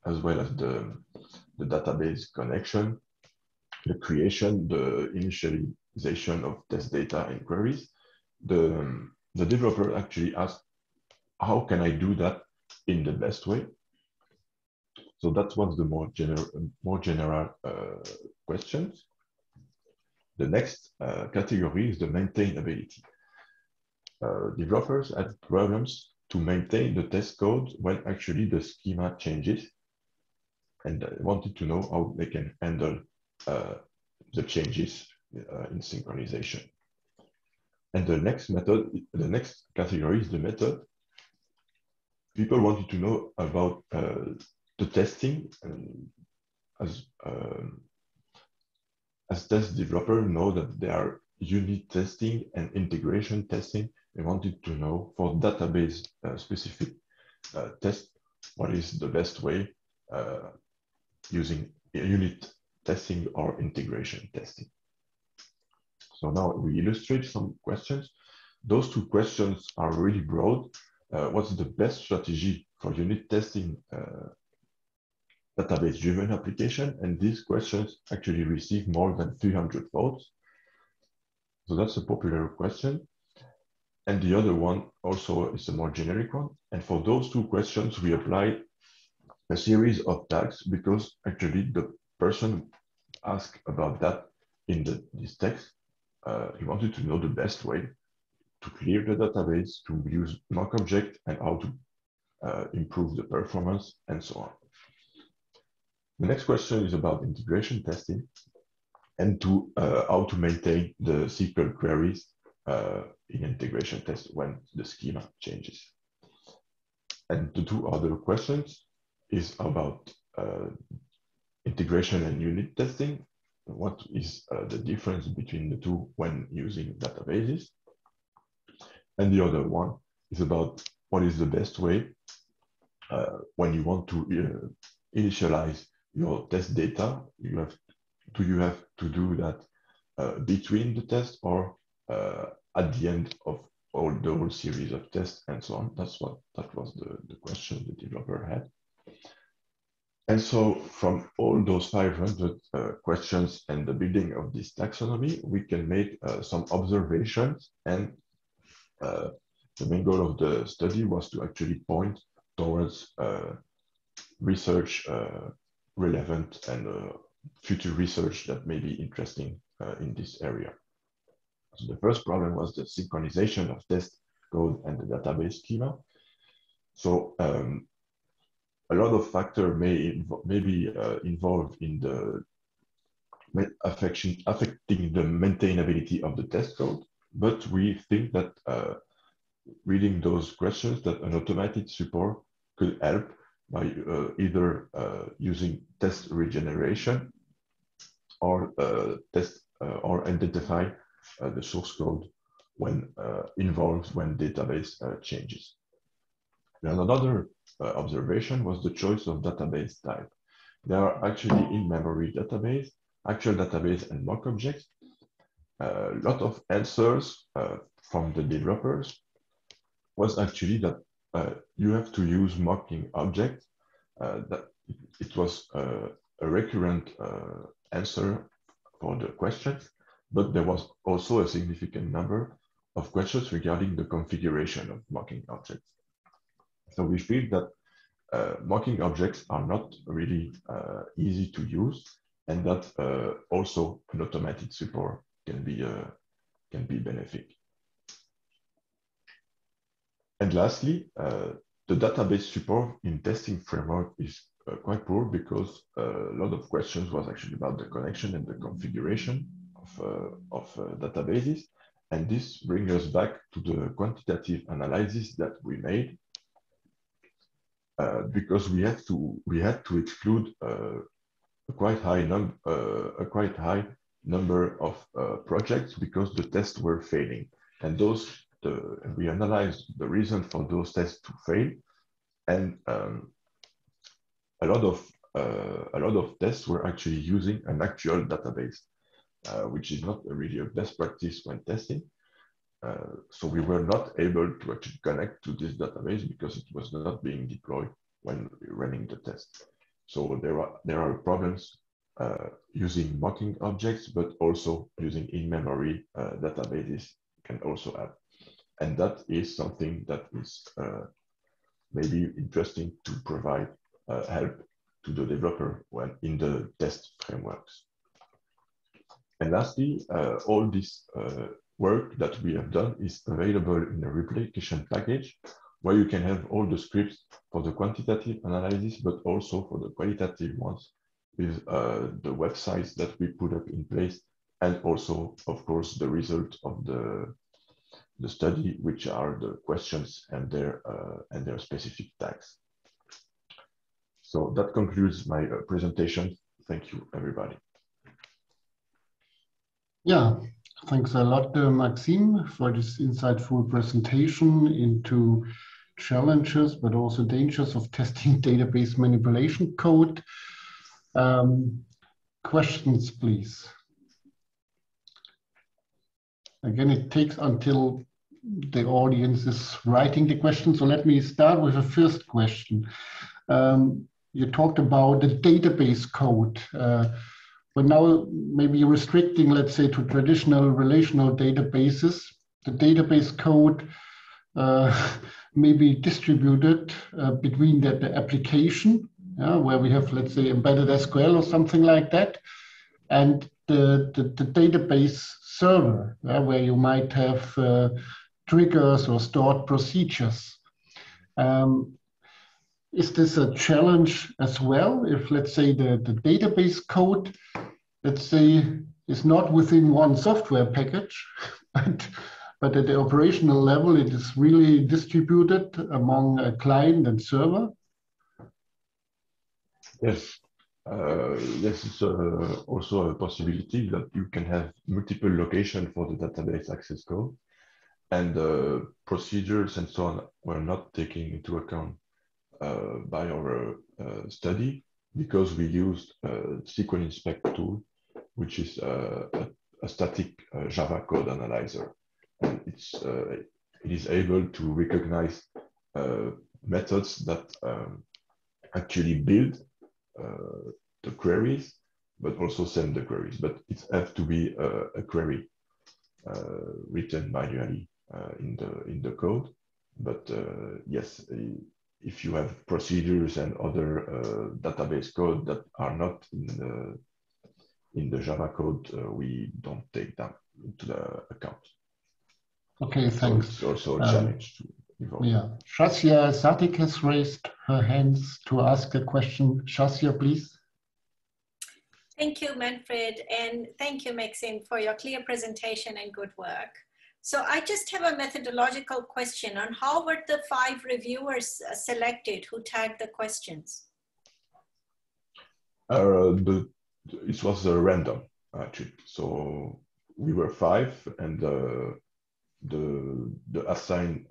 as well as the database connection, the creation, the initialization of test data and queries. The developer actually asked, how can I do that in the best way? So that was the more general questions. The next category is the maintainability. Developers had problems to maintain the test code when actually the schema changes, and wanted to know how they can handle the changes in synchronization. And the next category is the method. People wanted to know about the testing, as test developers know that there are unit testing and integration testing. They wanted to know for database specific tests, what is the best way using unit testing or integration testing. So now we illustrate some questions. Those two questions are really broad. What's the best strategy for unit testing database-driven application? And these questions actually receive more than 300 votes. So that's a popular question. And the other one also is a more generic one. And for those two questions, we applied a series of tags because actually the person asked about that in this text. He wanted to know the best way to clear the database, to use mock object, and how to improve the performance, and so on. The next question is about integration testing and how to maintain the SQL queries in integration test when the schema changes. And the two other questions is about integration and unit testing. What is the difference between the two when using databases? And the other one is about what is the best way when you want to initialize your test data. Do you have to do that between the tests or at the end of the whole series of tests and so on? That was the question the developer had. And so from all those 500 questions and the building of this taxonomy, we can make some observations. And the main goal of the study was to actually point towards research relevant and future research that may be interesting in this area. So the first problem was the synchronization of test code and the database schema. So a lot of factors may be involved in the affecting the maintainability of the test code, but we think that reading those questions, that an automated support could help by either using test regeneration or or identify the source code when involved when database changes. And another observation was the choice of database type. There are actually in-memory database, actual database, and mock objects. A lot of answers from the developers was actually that you have to use mocking objects. That it was a recurrent answer for the questions, but there was also a significant number of questions regarding the configuration of mocking objects. So we feel that mocking objects are not really easy to use, and that also an automated support can be beneficial. And lastly, the database support in testing framework is quite poor because a lot of questions was actually about the connection and the configuration of databases. And this brings us back to the quantitative analysis that we made, because we had to exclude a quite high number of projects because the tests were failing, and we analyzed the reason for those tests to fail, and a lot of tests were actually using an actual database, which is not really a best practice when testing. So we were not able to actually connect to this database because it was not being deployed when running the test. So there are problems using mocking objects, but also using in-memory databases can also add. And that is something that is maybe interesting to provide help to the developer when in the test frameworks. And lastly, all this work that we have done is available in a replication package where you can have all the scripts for the quantitative analysis, but also for the qualitative ones with the websites that we put up in place, and also, of course, the result of the study, which are the questions and their specific tags. So that concludes my presentation. Thank you, everybody. Yeah, thanks a lot, Maxime, for this insightful presentation into challenges, but also dangers of testing database manipulation code. Questions, please. Again, it takes until the audience is writing the question. So let me start with the first question. You talked about the database code. But now maybe restricting, let's say, to traditional relational databases, the database code may be distributed between the application, where we have, let's say, embedded SQL or something like that, and the database server, where you might have triggers or stored procedures. Is this a challenge as well? If, let's say, the database code, let's say, is not within one software package, but at the operational level, it is really distributed among a client and server? Yes. Yes, it's also a possibility that you can have multiple locations for the database access code, and procedures and so on were not taken into account by our study, because we used SQL Inspect tool, which is a static Java code analyzer. And it is able to recognize methods that actually build the queries, but also send the queries. But it has to be a query written manually in the code. But yes, if you have procedures and other database code that are not in the Java code, we don't take them into the account. Okay, thanks. So it's also a challenge to evolve. Yeah, Shasya Sadik has raised her hands to ask a question. Shasya, please. Thank you, Manfred, and thank you, Maxime, for your clear presentation and good work. So I just have a methodological question on how were the 5 reviewers selected who tagged the questions? It was random, actually. So we were 5, and the assign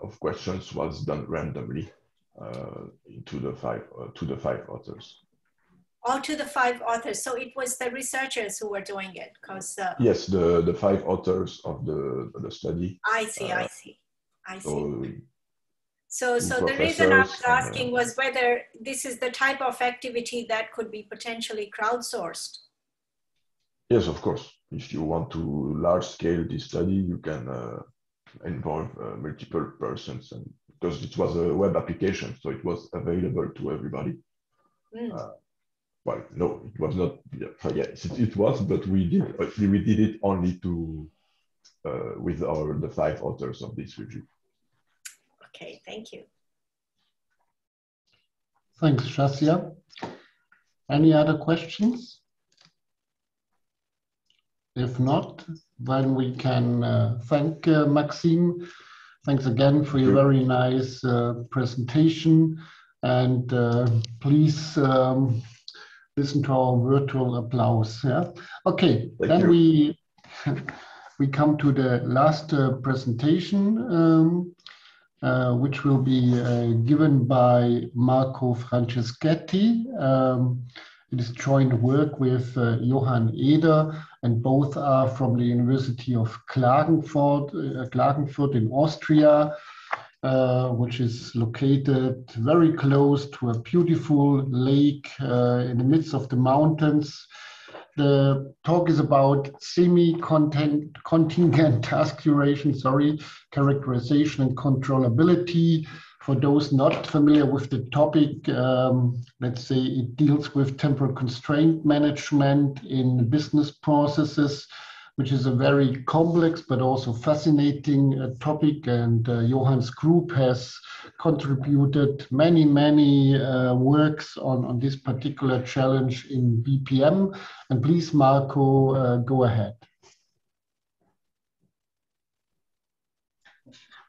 of questions was done randomly to the 5 authors. All to the 5 authors. So it was the researchers who were doing it, because yes, the 5 authors of the study. I see. So the professors reason I was asking was whether this is the type of activity that could be potentially crowdsourced. Yes, of course. If you want to large scale this study, you can involve multiple persons, and because it was a web application, so it was available to everybody. Well, no, it was not. Yes, it was, but we did it only to with the 5 authors of this review. Okay, thank you. Thanks, Shasya. Any other questions? If not, then we can thank Maxime. Thanks again for your very nice presentation. And please listen to our virtual applause. Yeah. Okay. Then we come to the last presentation, which will be given by Marco Franceschetti. It is joint work with Johann Eder, and both are from the University of Klagenfurt in Austria, which is located very close to a beautiful lake in the midst of the mountains. The talk is about semi-contingent task duration, characterization and controllability. For those not familiar with the topic, let's say it deals with temporal constraint management in business processes, which is a very complex but also fascinating topic. And Johann's group has contributed many works on this particular challenge in BPM. And please, Marco, go ahead.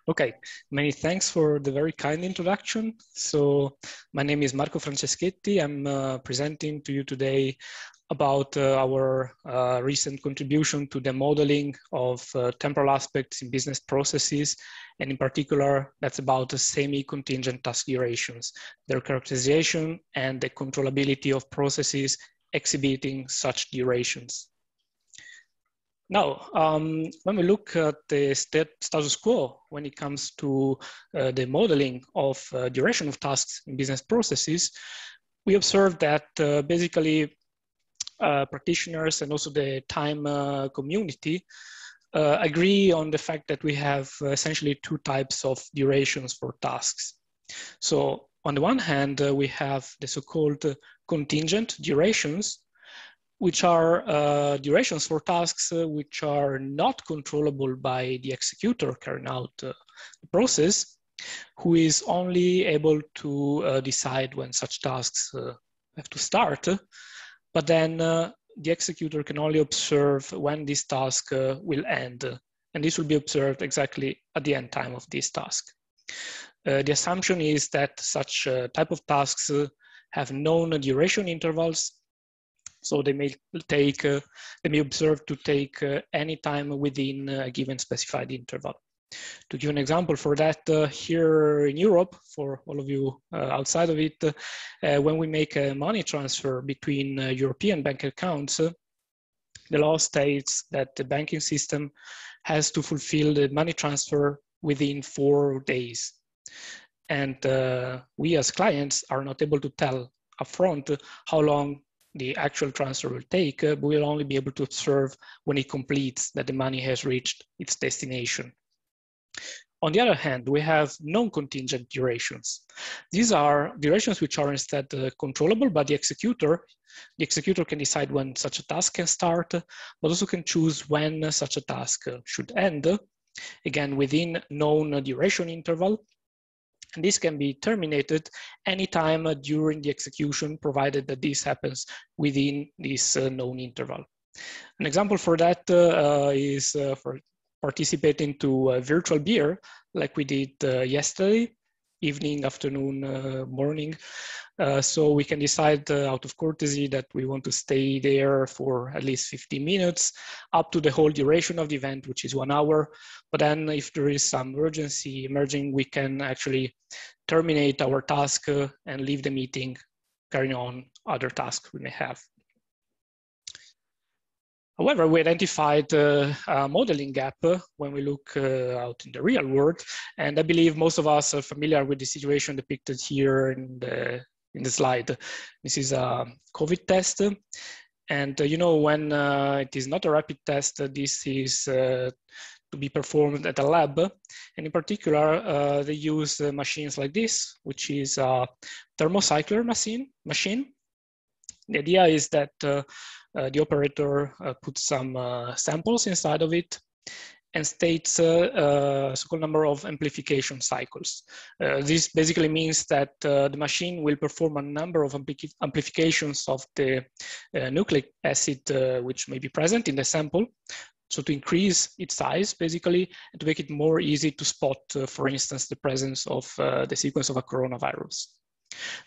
Okay, many thanks for the very kind introduction. So my name is Marco Franceschetti. I'm presenting to you today about our recent contribution to the modeling of temporal aspects in business processes. And in particular, that's about the semi-contingent task durations, their characterization and the controllability of processes exhibiting such durations. Now, when we look at the status quo when it comes to the modeling of duration of tasks in business processes, we observe that basically practitioners and also the time community agree on the fact that we have essentially two types of durations for tasks. So on the one hand, we have the so-called contingent durations, which are durations for tasks which are not controllable by the executor carrying out the process, who is only able to decide when such tasks have to start. But then the executor can only observe when this task will end. And this will be observed exactly at the end time of this task. The assumption is that such type of tasks have known duration intervals. So they may be observed to take any time within a given specified interval. To give an example for that, here in Europe, for all of you outside of it, when we make a money transfer between European bank accounts, the law states that the banking system has to fulfill the money transfer within 4 days. And we as clients are not able to tell upfront how long the actual transfer will take, but we'll only be able to observe when it completes that the money has reached its destination. On the other hand, we have non-contingent durations. These are durations which are instead controllable by the executor. The executor can decide when such a task can start, but also can choose when such a task should end, again, within known duration interval. And this can be terminated anytime during the execution, provided that this happens within this known interval. An example for that is for participating to a virtual beer, like we did yesterday, evening, afternoon, morning. So we can decide out of courtesy that we want to stay there for at least 15 minutes, up to the whole duration of the event, which is 1 hour. But then if there is some urgency emerging, we can actually terminate our task and leave the meeting, carrying on other tasks we may have. However, we identified a modeling gap when we look out in the real world, and I believe most of us are familiar with the situation depicted here in the slide. This is a COVID test, and you know, when it is not a rapid test, this is to be performed at a lab, and in particular, they use machines like this, which is a thermocycler machine. The idea is that the operator puts some samples inside of it, and states a so-called number of amplification cycles. This basically means that the machine will perform a number of amplifications of the nucleic acid which may be present in the sample. So to increase its size, basically, and to make it more easy to spot, for instance, the presence of the sequence of a coronavirus.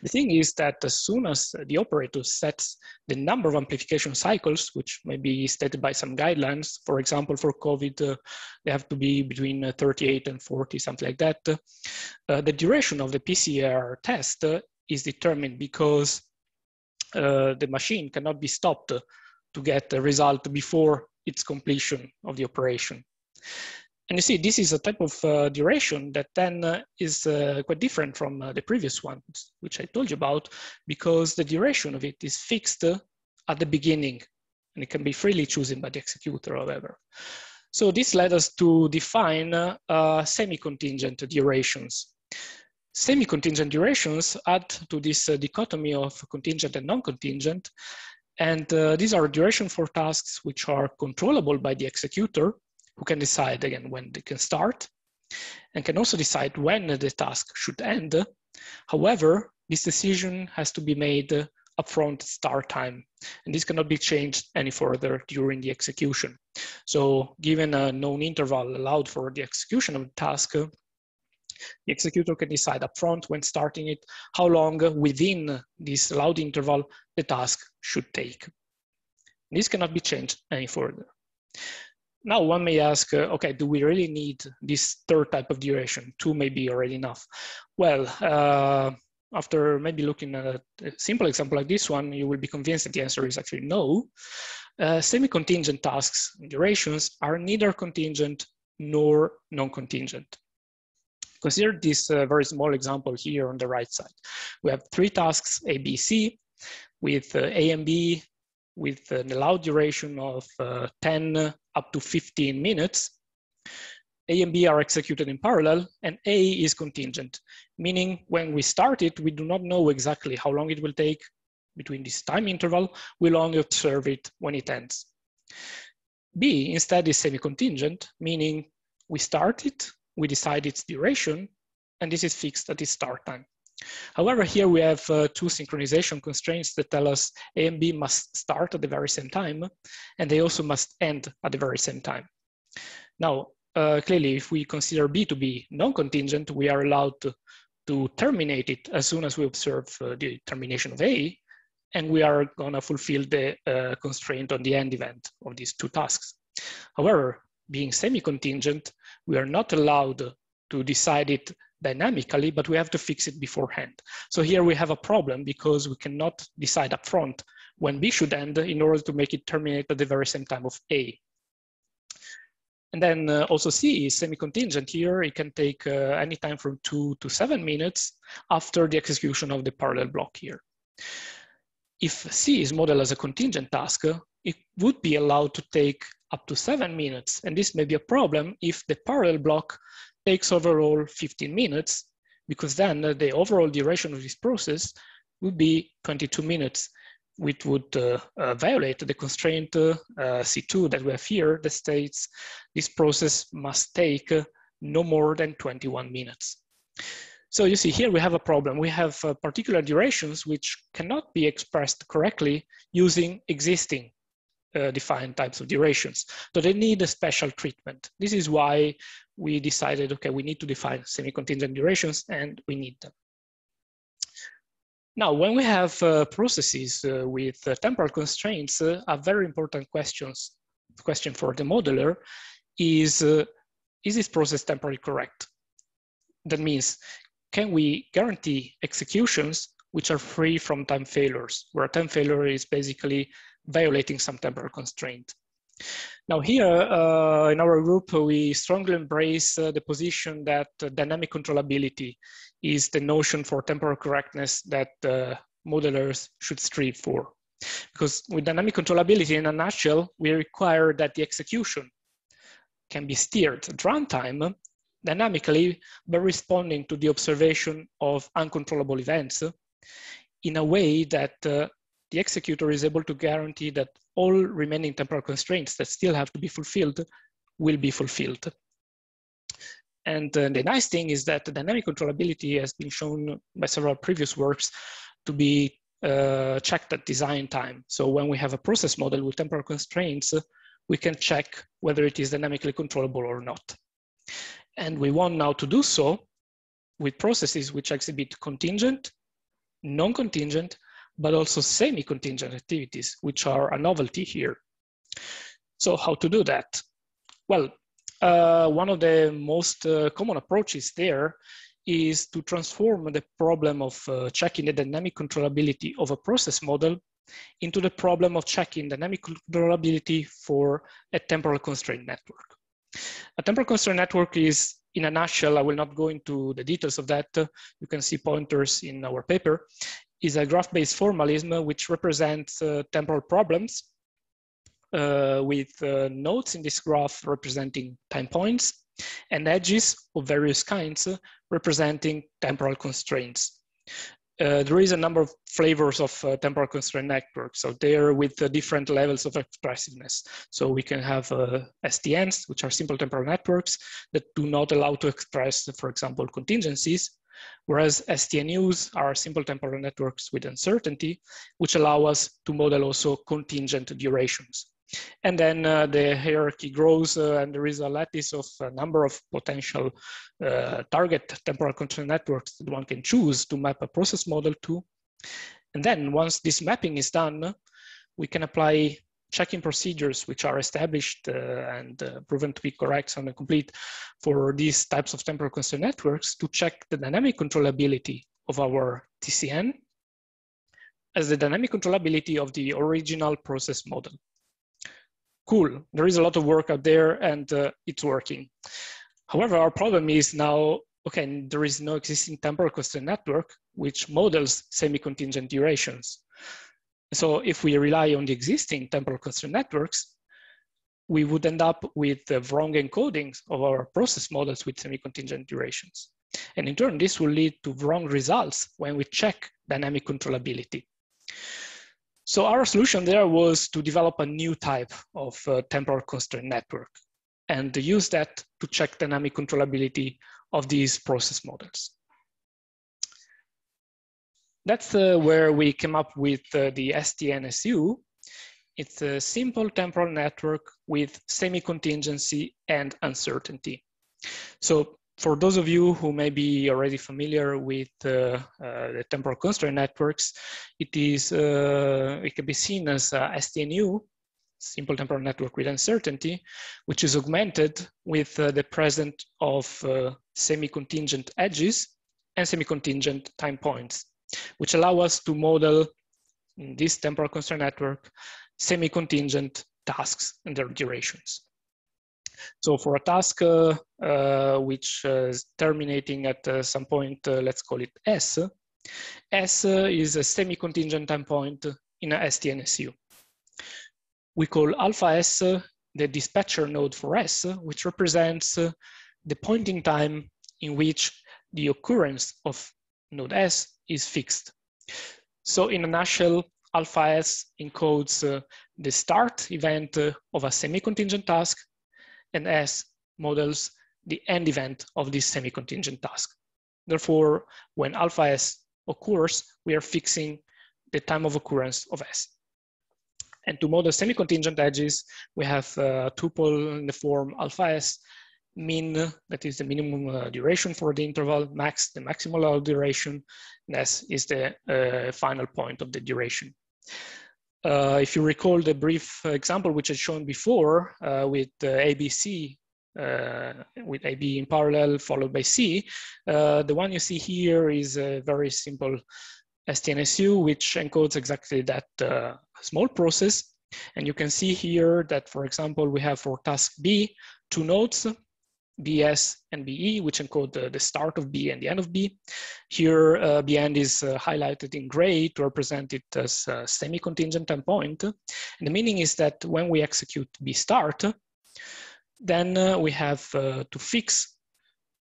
The thing is that as soon as the operator sets the number of amplification cycles, which may be stated by some guidelines, for example, for COVID, they have to be between 38 and 40, something like that, the duration of the PCR test is determined because the machine cannot be stopped to get the result before its completion of the operation. And you see, this is a type of duration that then is quite different from the previous one, which I told you about, because the duration of it is fixed at the beginning, and it can be freely chosen by the executor, however. So this led us to define semi-contingent durations. Semi-contingent durations add to this dichotomy of contingent and non-contingent, and these are duration for tasks which are controllable by the executor, who can decide again when they can start, and can also decide when the task should end. However, this decision has to be made upfront start time, and this cannot be changed any further during the execution. So given a known interval allowed for the execution of the task, the executor can decide upfront when starting it, how long within this allowed interval the task should take. This cannot be changed any further. Now one may ask, okay, do we really need this third type of duration? 2 may be already enough. Well, after maybe looking at a simple example like this one, you will be convinced that the answer is actually no. Semi-contingent tasks durations are neither contingent nor non-contingent. Consider this very small example here on the right side. We have 3 tasks, A, B, C, with A and B, with an allowed duration of 10 up to 15 minutes. A and B are executed in parallel, and A is contingent, meaning when we start it, we do not know exactly how long it will take between this time interval. We'll only observe it when it ends. B instead is semi-contingent, meaning we start it, we decide its duration, and this is fixed at its start time. However, here we have 2 synchronization constraints that tell us A and B must start at the very same time, and they also must end at the very same time. Now, clearly, if we consider B to be non-contingent, we are allowed to terminate it as soon as we observe the termination of A, and we are gonna fulfill the constraint on the end event of these 2 tasks. However, being semi-contingent, we are not allowed to decide it dynamically, but we have to fix it beforehand. So here we have a problem because we cannot decide upfront when B should end in order to make it terminate at the very same time of A. And then also C is semi-contingent here. It can take any time from 2 to 7 minutes after the execution of the parallel block here. If C is modeled as a contingent task, it would be allowed to take up to 7 minutes. And this may be a problem if the parallel block takes overall 15 minutes, because then the overall duration of this process would be 22 minutes, which would violate the constraint C2 that we have here that states this process must take no more than 21 minutes. So you see here we have a problem. We have particular durations which cannot be expressed correctly using existing defined types of durations. So they need a special treatment. This is why we decided, okay, we need to define semi-contingent durations, and we need them. Now, when we have processes with temporal constraints, a very important question for the modeler is this process temporally correct? That means, can we guarantee executions which are free from time failures, where a time failure is basically violating some temporal constraint? Now here in our group, we strongly embrace the position that dynamic controllability is the notion for temporal correctness that modelers should strive for. Because with dynamic controllability, in a nutshell, we require that the execution can be steered at runtime dynamically by responding to the observation of uncontrollable events in a way that the executor is able to guarantee that all remaining temporal constraints that still have to be fulfilled will be fulfilled. And the nice thing is that the dynamic controllability has been shown by several previous works to be checked at design time. So when we have a process model with temporal constraints, we can check whether it is dynamically controllable or not. And we want now to do so with processes which exhibit contingent, non-contingent, but also semi-contingent activities, which are a novelty here. So how to do that? Well, one of the most common approaches there is to transform the problem of checking the dynamic controllability of a process model into the problem of checking dynamic controllability for a temporal constraint network. A temporal constraint network is, in a nutshell, I will not go into the details of that, you can see pointers in our paper, is a graph-based formalism which represents temporal problems with nodes in this graph representing time points and edges of various kinds representing temporal constraints. There is a number of flavors of temporal constraint networks out there with different levels of expressiveness. So we can have STNs, which are simple temporal networks that do not allow to express, for example, contingencies, whereas STNUs are simple temporal networks with uncertainty, which allow us to model also contingent durations. And then the hierarchy grows and there is a lattice of a number of potential target temporal constraint networks that one can choose to map a process model to. And then once this mapping is done, we can apply checking procedures which are established and proven to be correct and complete for these types of temporal constraint networks to check the dynamic controllability of our TCN as the dynamic controllability of the original process model. Cool, there is a lot of work out there and it's working. However, our problem is now, okay, there is no existing temporal constraint network which models semi-contingent durations. So if we rely on the existing temporal constraint networks, we would end up with the wrong encodings of our process models with semi-contingent durations. And in turn, this will lead to wrong results when we check dynamic controllability. So our solution there was to develop a new type of temporal constraint network and use that to check dynamic controllability of these process models. That's where we came up with the STN-SU. It's a simple temporal network with semi-contingency and uncertainty. So for those of you who may be already familiar with the temporal constraint networks, it can be seen as STNU, simple temporal network with uncertainty, which is augmented with the presence of semi-contingent edges and semi-contingent time points, which allow us to model in this temporal constraint network semi-contingent tasks and their durations. So for a task which is terminating at some point, let's call it S, S is a semi-contingent time point in a STN-SU. We call alpha S the dispatcher node for S, which represents the point in time in which the occurrence of node S is fixed. So in a nutshell, alpha S encodes the start event of a semi-contingent task, and S models the end event of this semi-contingent task. Therefore, when alpha S occurs, we are fixing the time of occurrence of S. And to model semi-contingent edges, we have a tuple in the form alpha S min, that is the minimum duration for the interval, max, the maximal allowed duration, and S is the final point of the duration. If you recall the brief example which I shown before with ABC, with AB in parallel followed by C, the one you see here is a very simple STN-SU which encodes exactly that small process. And you can see here that, for example, we have for task B, 2 nodes, BS and BE, which encode the start of B and the end of B. Here, B end is highlighted in gray to represent it as a semi-contingent time point. And the meaning is that when we execute B start, then we have to fix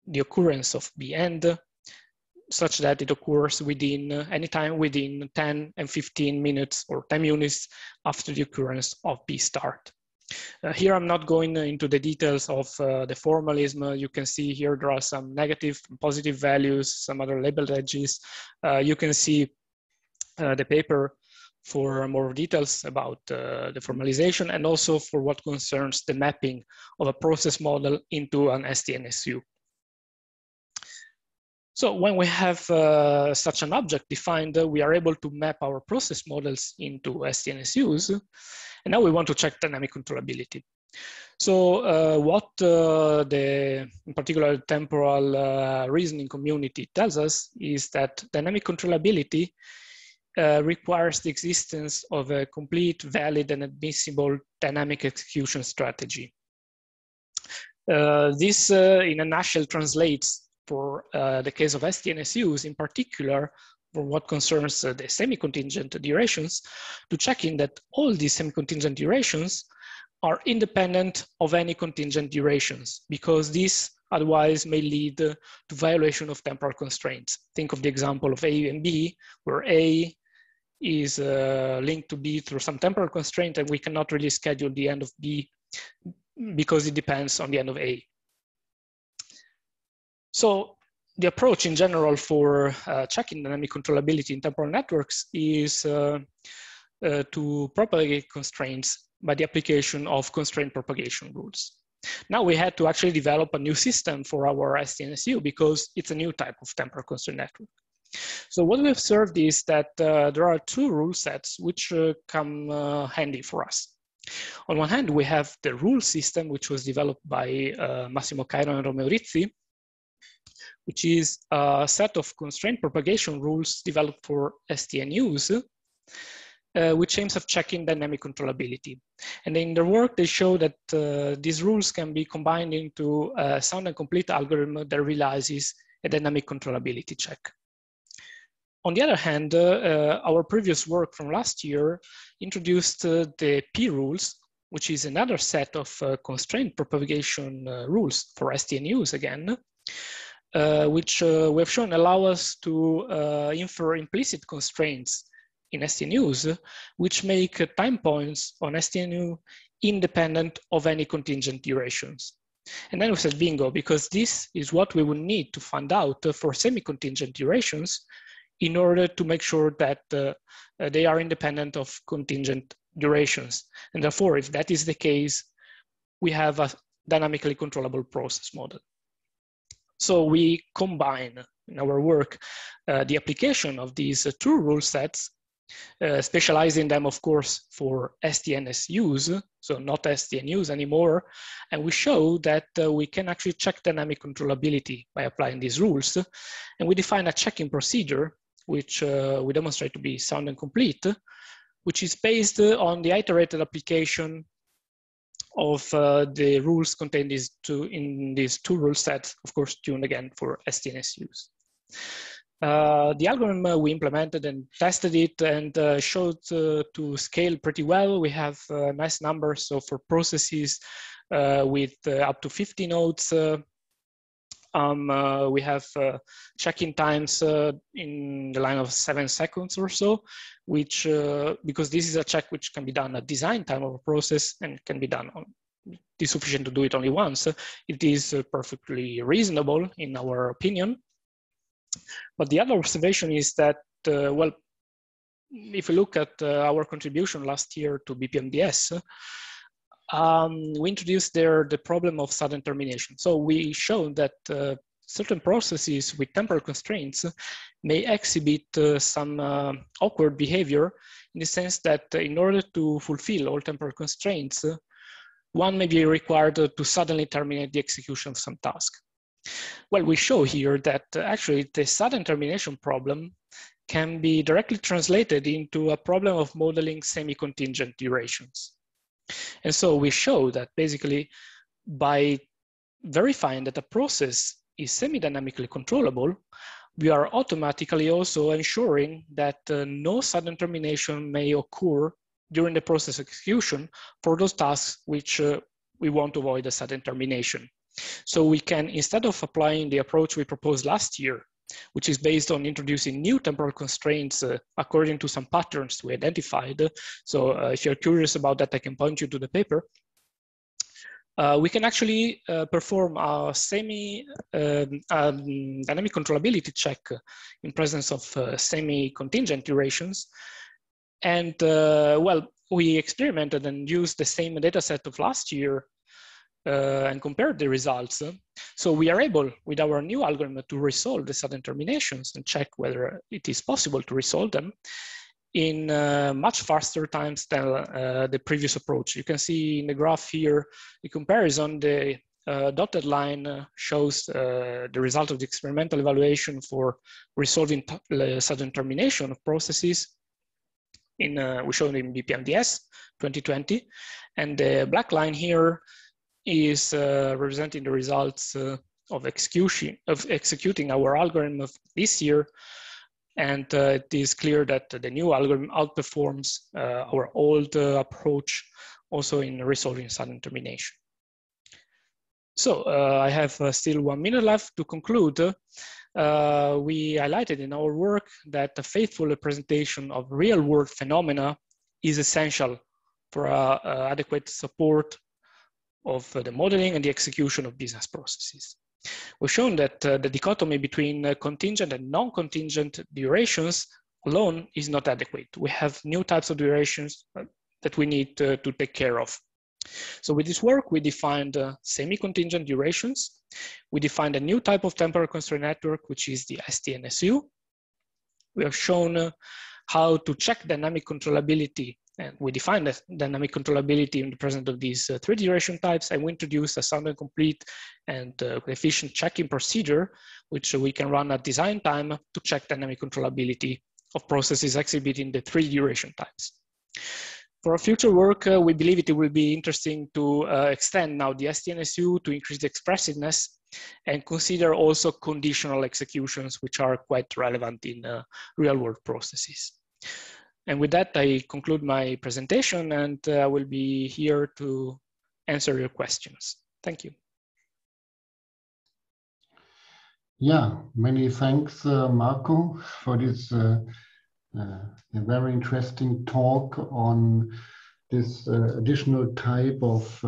the occurrence of B end such that it occurs within any time within 10 and 15 minutes or time units after the occurrence of B start. Here I'm not going into the details of the formalism. You can see here there are some negative and positive values, some other labeled edges. You can see the paper for more details about the formalization and also for what concerns the mapping of a process model into an STNSU. So when we have such an object defined, we are able to map our process models into STNSUs. And now we want to check dynamic controllability. So what in particular, temporal reasoning community tells us is that dynamic controllability requires the existence of a complete, valid, and admissible dynamic execution strategy. This, in a nutshell, translates for the case of STNSUs, in particular, for what concerns the semi-contingent durations, to checking that all these semi-contingent durations are independent of any contingent durations, because this otherwise may lead to violation of temporal constraints. Think of the example of A and B, where A is linked to B through some temporal constraint, and we cannot really schedule the end of B because it depends on the end of A. So the approach in general for checking dynamic controllability in temporal networks is to propagate constraints by the application of constraint propagation rules. Now we had to actually develop a new system for our STNSU because it's a new type of temporal constraint network. So what we observed is that there are two rule sets which come handy for us. On one hand, we have the rule system, which was developed by Massimo Cairo and Romeo Rizzi, which is a set of constraint propagation rules developed for STNUs, which aims at checking dynamic controllability. And in their work, they show that these rules can be combined into a sound and complete algorithm that realizes a dynamic controllability check. On the other hand, our previous work from last year introduced the P rules, which is another set of constraint propagation rules for STNUs again, which we have shown allow us to infer implicit constraints in STNUs, which make time points on STNU independent of any contingent durations. And then we said, bingo, because this is what we would need to find out for semi-contingent durations in order to make sure that they are independent of contingent durations. And therefore, if that is the case, we have a dynamically controllable process model. So we combine in our work the application of these two rule sets, specializing them, of course, for STNSUs, so not STNUs anymore. And we show that we can actually check dynamic controllability by applying these rules. And we define a checking procedure, which we demonstrate to be sound and complete, which is based on the iterated application of the rules contained in these two rule sets, of course, tuned again for STNSUs. The algorithm, we implemented and tested it and showed to scale pretty well. We have nice numbers. So for processes with up to 50 nodes, we have check-in times in the line of 7 seconds or so, which, because this is a check which can be done at design time of a process and can be done it is sufficient to do it only once. It is perfectly reasonable in our opinion. But the other observation is that, well, if you look at our contribution last year to BPMDS, we introduced there the problem of sudden termination. So we showed that certain processes with temporal constraints may exhibit some awkward behavior in the sense that in order to fulfill all temporal constraints, one may be required to suddenly terminate the execution of some task. Well, we show here that actually the sudden termination problem can be directly translated into a problem of modeling semi-contingent durations. And so we show that basically by verifying that a process is semi-dynamically controllable, we are automatically also ensuring that no sudden termination may occur during the process execution for those tasks which we want to avoid a sudden termination. So we can, instead of applying the approach we proposed last year, which is based on introducing new temporal constraints according to some patterns we identified. So if you're curious about that, I can point you to the paper. we can actually perform a dynamic controllability check in presence of semi-contingent durations. And well, we experimented and used the same data set of last year and compared the results. So we are able, with our new algorithm, to resolve the sudden terminations and check whether it is possible to resolve them in much faster times than the previous approach. You can see in the graph here, the comparison, the dotted line shows the result of the experimental evaluation for resolving sudden termination of processes. We showed in BPMDS 2020, and the black line here is representing the results of executing our algorithm of this year. And it is clear that the new algorithm outperforms our old approach also in resolving sudden termination. So I have still 1 minute left to conclude. We highlighted in our work that a faithful representation of real-world phenomena is essential for adequate support of the modeling and the execution of business processes. We've shown that the dichotomy between contingent and non-contingent durations alone is not adequate. We have new types of durations that we need to take care of. So with this work, we defined semi-contingent durations. We defined a new type of temporal constraint network, which is the STNSU. We have shown how to check dynamic controllability, and we defined the dynamic controllability in the presence of these 3 duration types, and we introduced a sound and complete and efficient checking procedure, which we can run at design time to check dynamic controllability of processes exhibiting the 3 duration types. For our future work, we believe it will be interesting to extend now the STNSU to increase the expressiveness and consider also conditional executions, which are quite relevant in real-world processes. And with that, I conclude my presentation, and I will be here to answer your questions. Thank you. Yeah, many thanks, Marco, for this a very interesting talk on this additional type of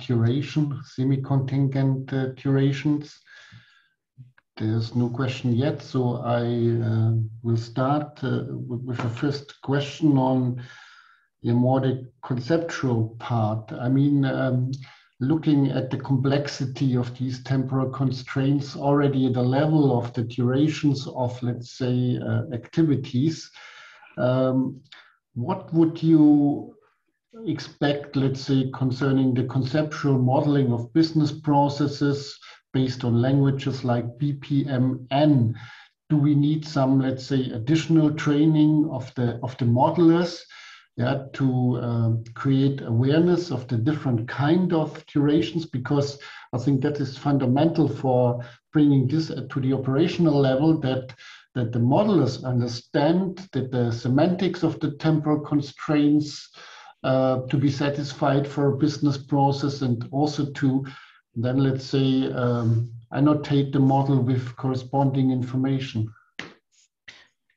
duration, semi-contingent durations. There's no question yet, so I will start with the first question on more the conceptual part. I mean, looking at the complexity of these temporal constraints already at the level of the durations of, let's say, activities, what would you expect, let's say, concerning the conceptual modeling of business processes based on languages like BPMN? Do we need some, let's say, additional training of the modelers, yeah, to create awareness of the different kind of durations? Because I think that is fundamental for bringing this to the operational level, that the modelers understand that the semantics of the temporal constraints to be satisfied for a business process, and also to then, let's say, annotate the model with corresponding information.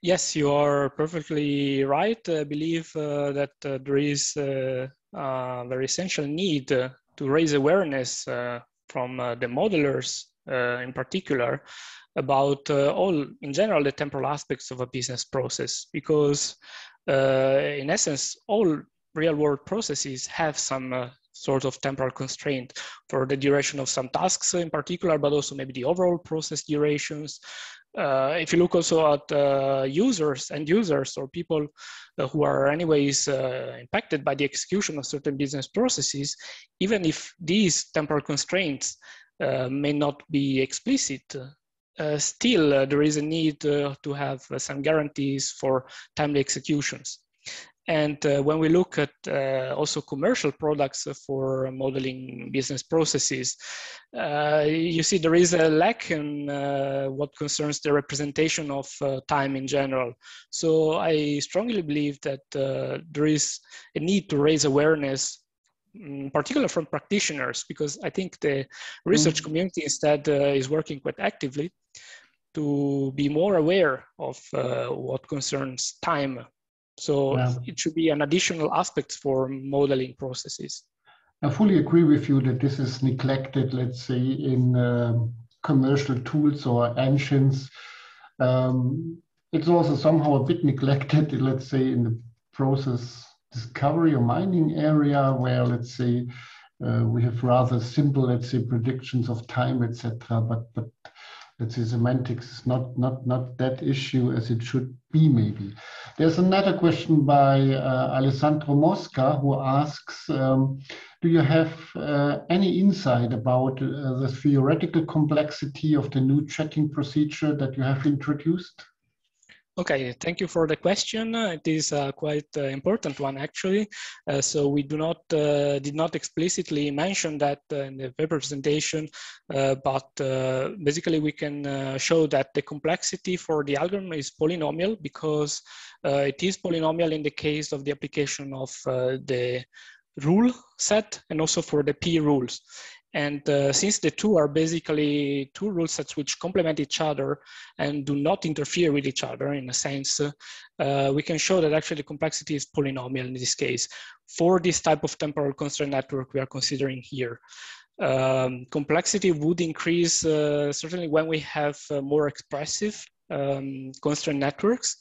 Yes, you are perfectly right. I believe that there is a very essential need to raise awareness from the modelers in particular about all, in general, the temporal aspects of a business process, because in essence, all real-world processes have some sort of temporal constraint for the duration of some tasks in particular, but also maybe the overall process durations. If you look also at users or people who are anyways impacted by the execution of certain business processes, even if these temporal constraints may not be explicit, still there is a need to have some guarantees for timely executions. And when we look at also commercial products for modeling business processes, you see there is a lack in what concerns the representation of time in general. So I strongly believe that there is a need to raise awareness, in particular from practitioners, because I think the research community instead is working quite actively to be more aware of what concerns time. So it should be an additional aspect for modeling processes. I fully agree with you that this is neglected, let's say, in commercial tools or engines. It's also somehow a bit neglected, let's say, in the process discovery or mining area, where, let's say, we have rather simple, let's say, predictions of time, etc. But let's say semantics is not that issue as it should be, maybe. There's another question by Alessandro Mosca, who asks, do you have any insight about the theoretical complexity of the new checking procedure that you have introduced? Okay, thank you for the question. It is a quite important one, actually. So we did not explicitly mention that in the paper presentation, but basically we can show that the complexity for the algorithm is polynomial, because it is polynomial in the case of the application of the rule set and also for the P rules. And since the two are basically two rule sets which complement each other and do not interfere with each other in a sense, we can show that actually the complexity is polynomial in this case for this type of temporal constraint network we are considering here. Complexity would increase certainly when we have more expressive constraint networks,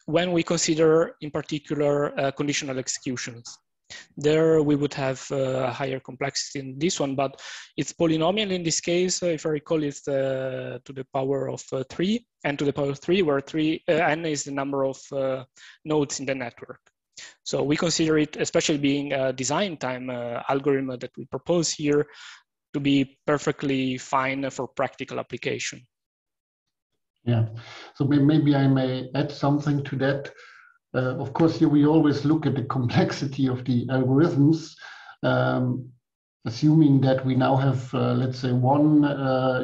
when we consider in particular conditional executions. There we would have a higher complexity in this one, but it's polynomial in this case. If I recall, it's to the power of 3, and to the power of 3, where n is the number of nodes in the network. So we consider it, especially being a design time algorithm that we propose here, to be perfectly fine for practical application. Yeah, so maybe I may add something to that. Of course, here we always look at the complexity of the algorithms, assuming that we now have, let's say, one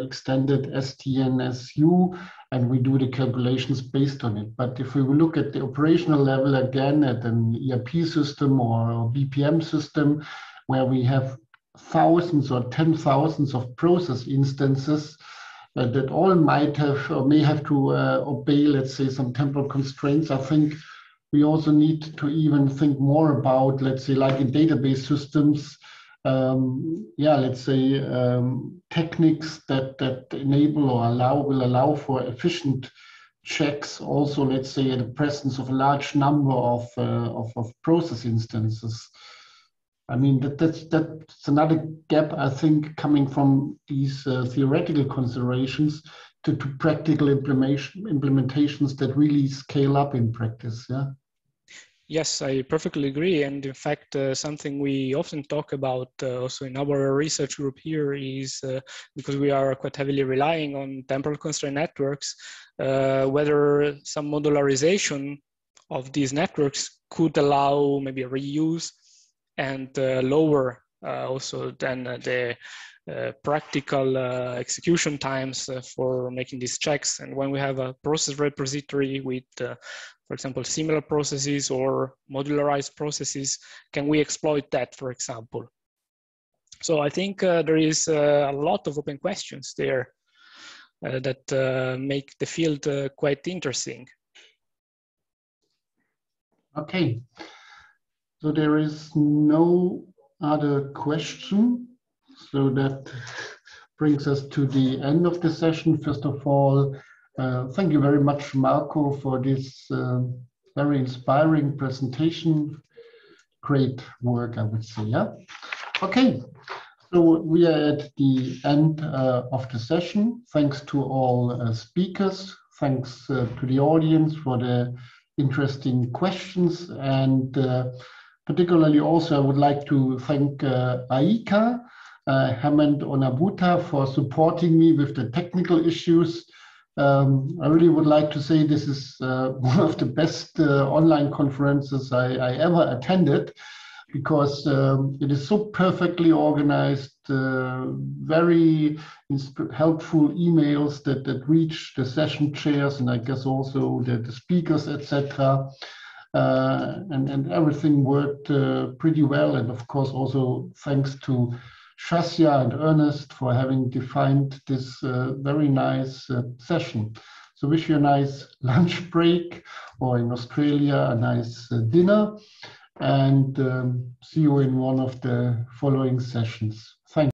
extended STN-SU, and we do the calculations based on it. But if we look at the operational level again at an ERP system or BPM system, where we have thousands or 10,000s of process instances, that all might have or may have to obey, let's say, some temporal constraints, I think we also need to even think more about, let's say, like in database systems, let's say, techniques that enable or will allow for efficient checks. Also, let's say, in the presence of a large number of process instances. I mean, that's another gap, I think, coming from these theoretical considerations to practical implementations that really scale up in practice. Yeah. Yes, I perfectly agree. And in fact, something we often talk about also in our research group here is because we are quite heavily relying on temporal constraint networks, whether some modularization of these networks could allow maybe a reuse and lower also than the practical execution times for making these checks. And when we have a process repository with, for example, similar processes or modularized processes, can we exploit that, for example? So I think there is a lot of open questions there that make the field quite interesting. Okay, so there is no other question. So that brings us to the end of the session. First of all, thank you very much, Marco, for this very inspiring presentation. Great work, I would say. Yeah. Okay, so we are at the end of the session. Thanks to all speakers. Thanks to the audience for the interesting questions, and particularly also I would like to thank Aika Hammond Onabuta for supporting me with the technical issues. I really would like to say this is one of the best online conferences I ever attended, because it is so perfectly organized, very helpful emails that reach the session chairs and I guess also the speakers, etc. And everything worked pretty well. And of course, also thanks to Shasya and Ernest for having defined this very nice session. So wish you a nice lunch break, or in Australia, a nice dinner. and see you in one of the following sessions. Thank you.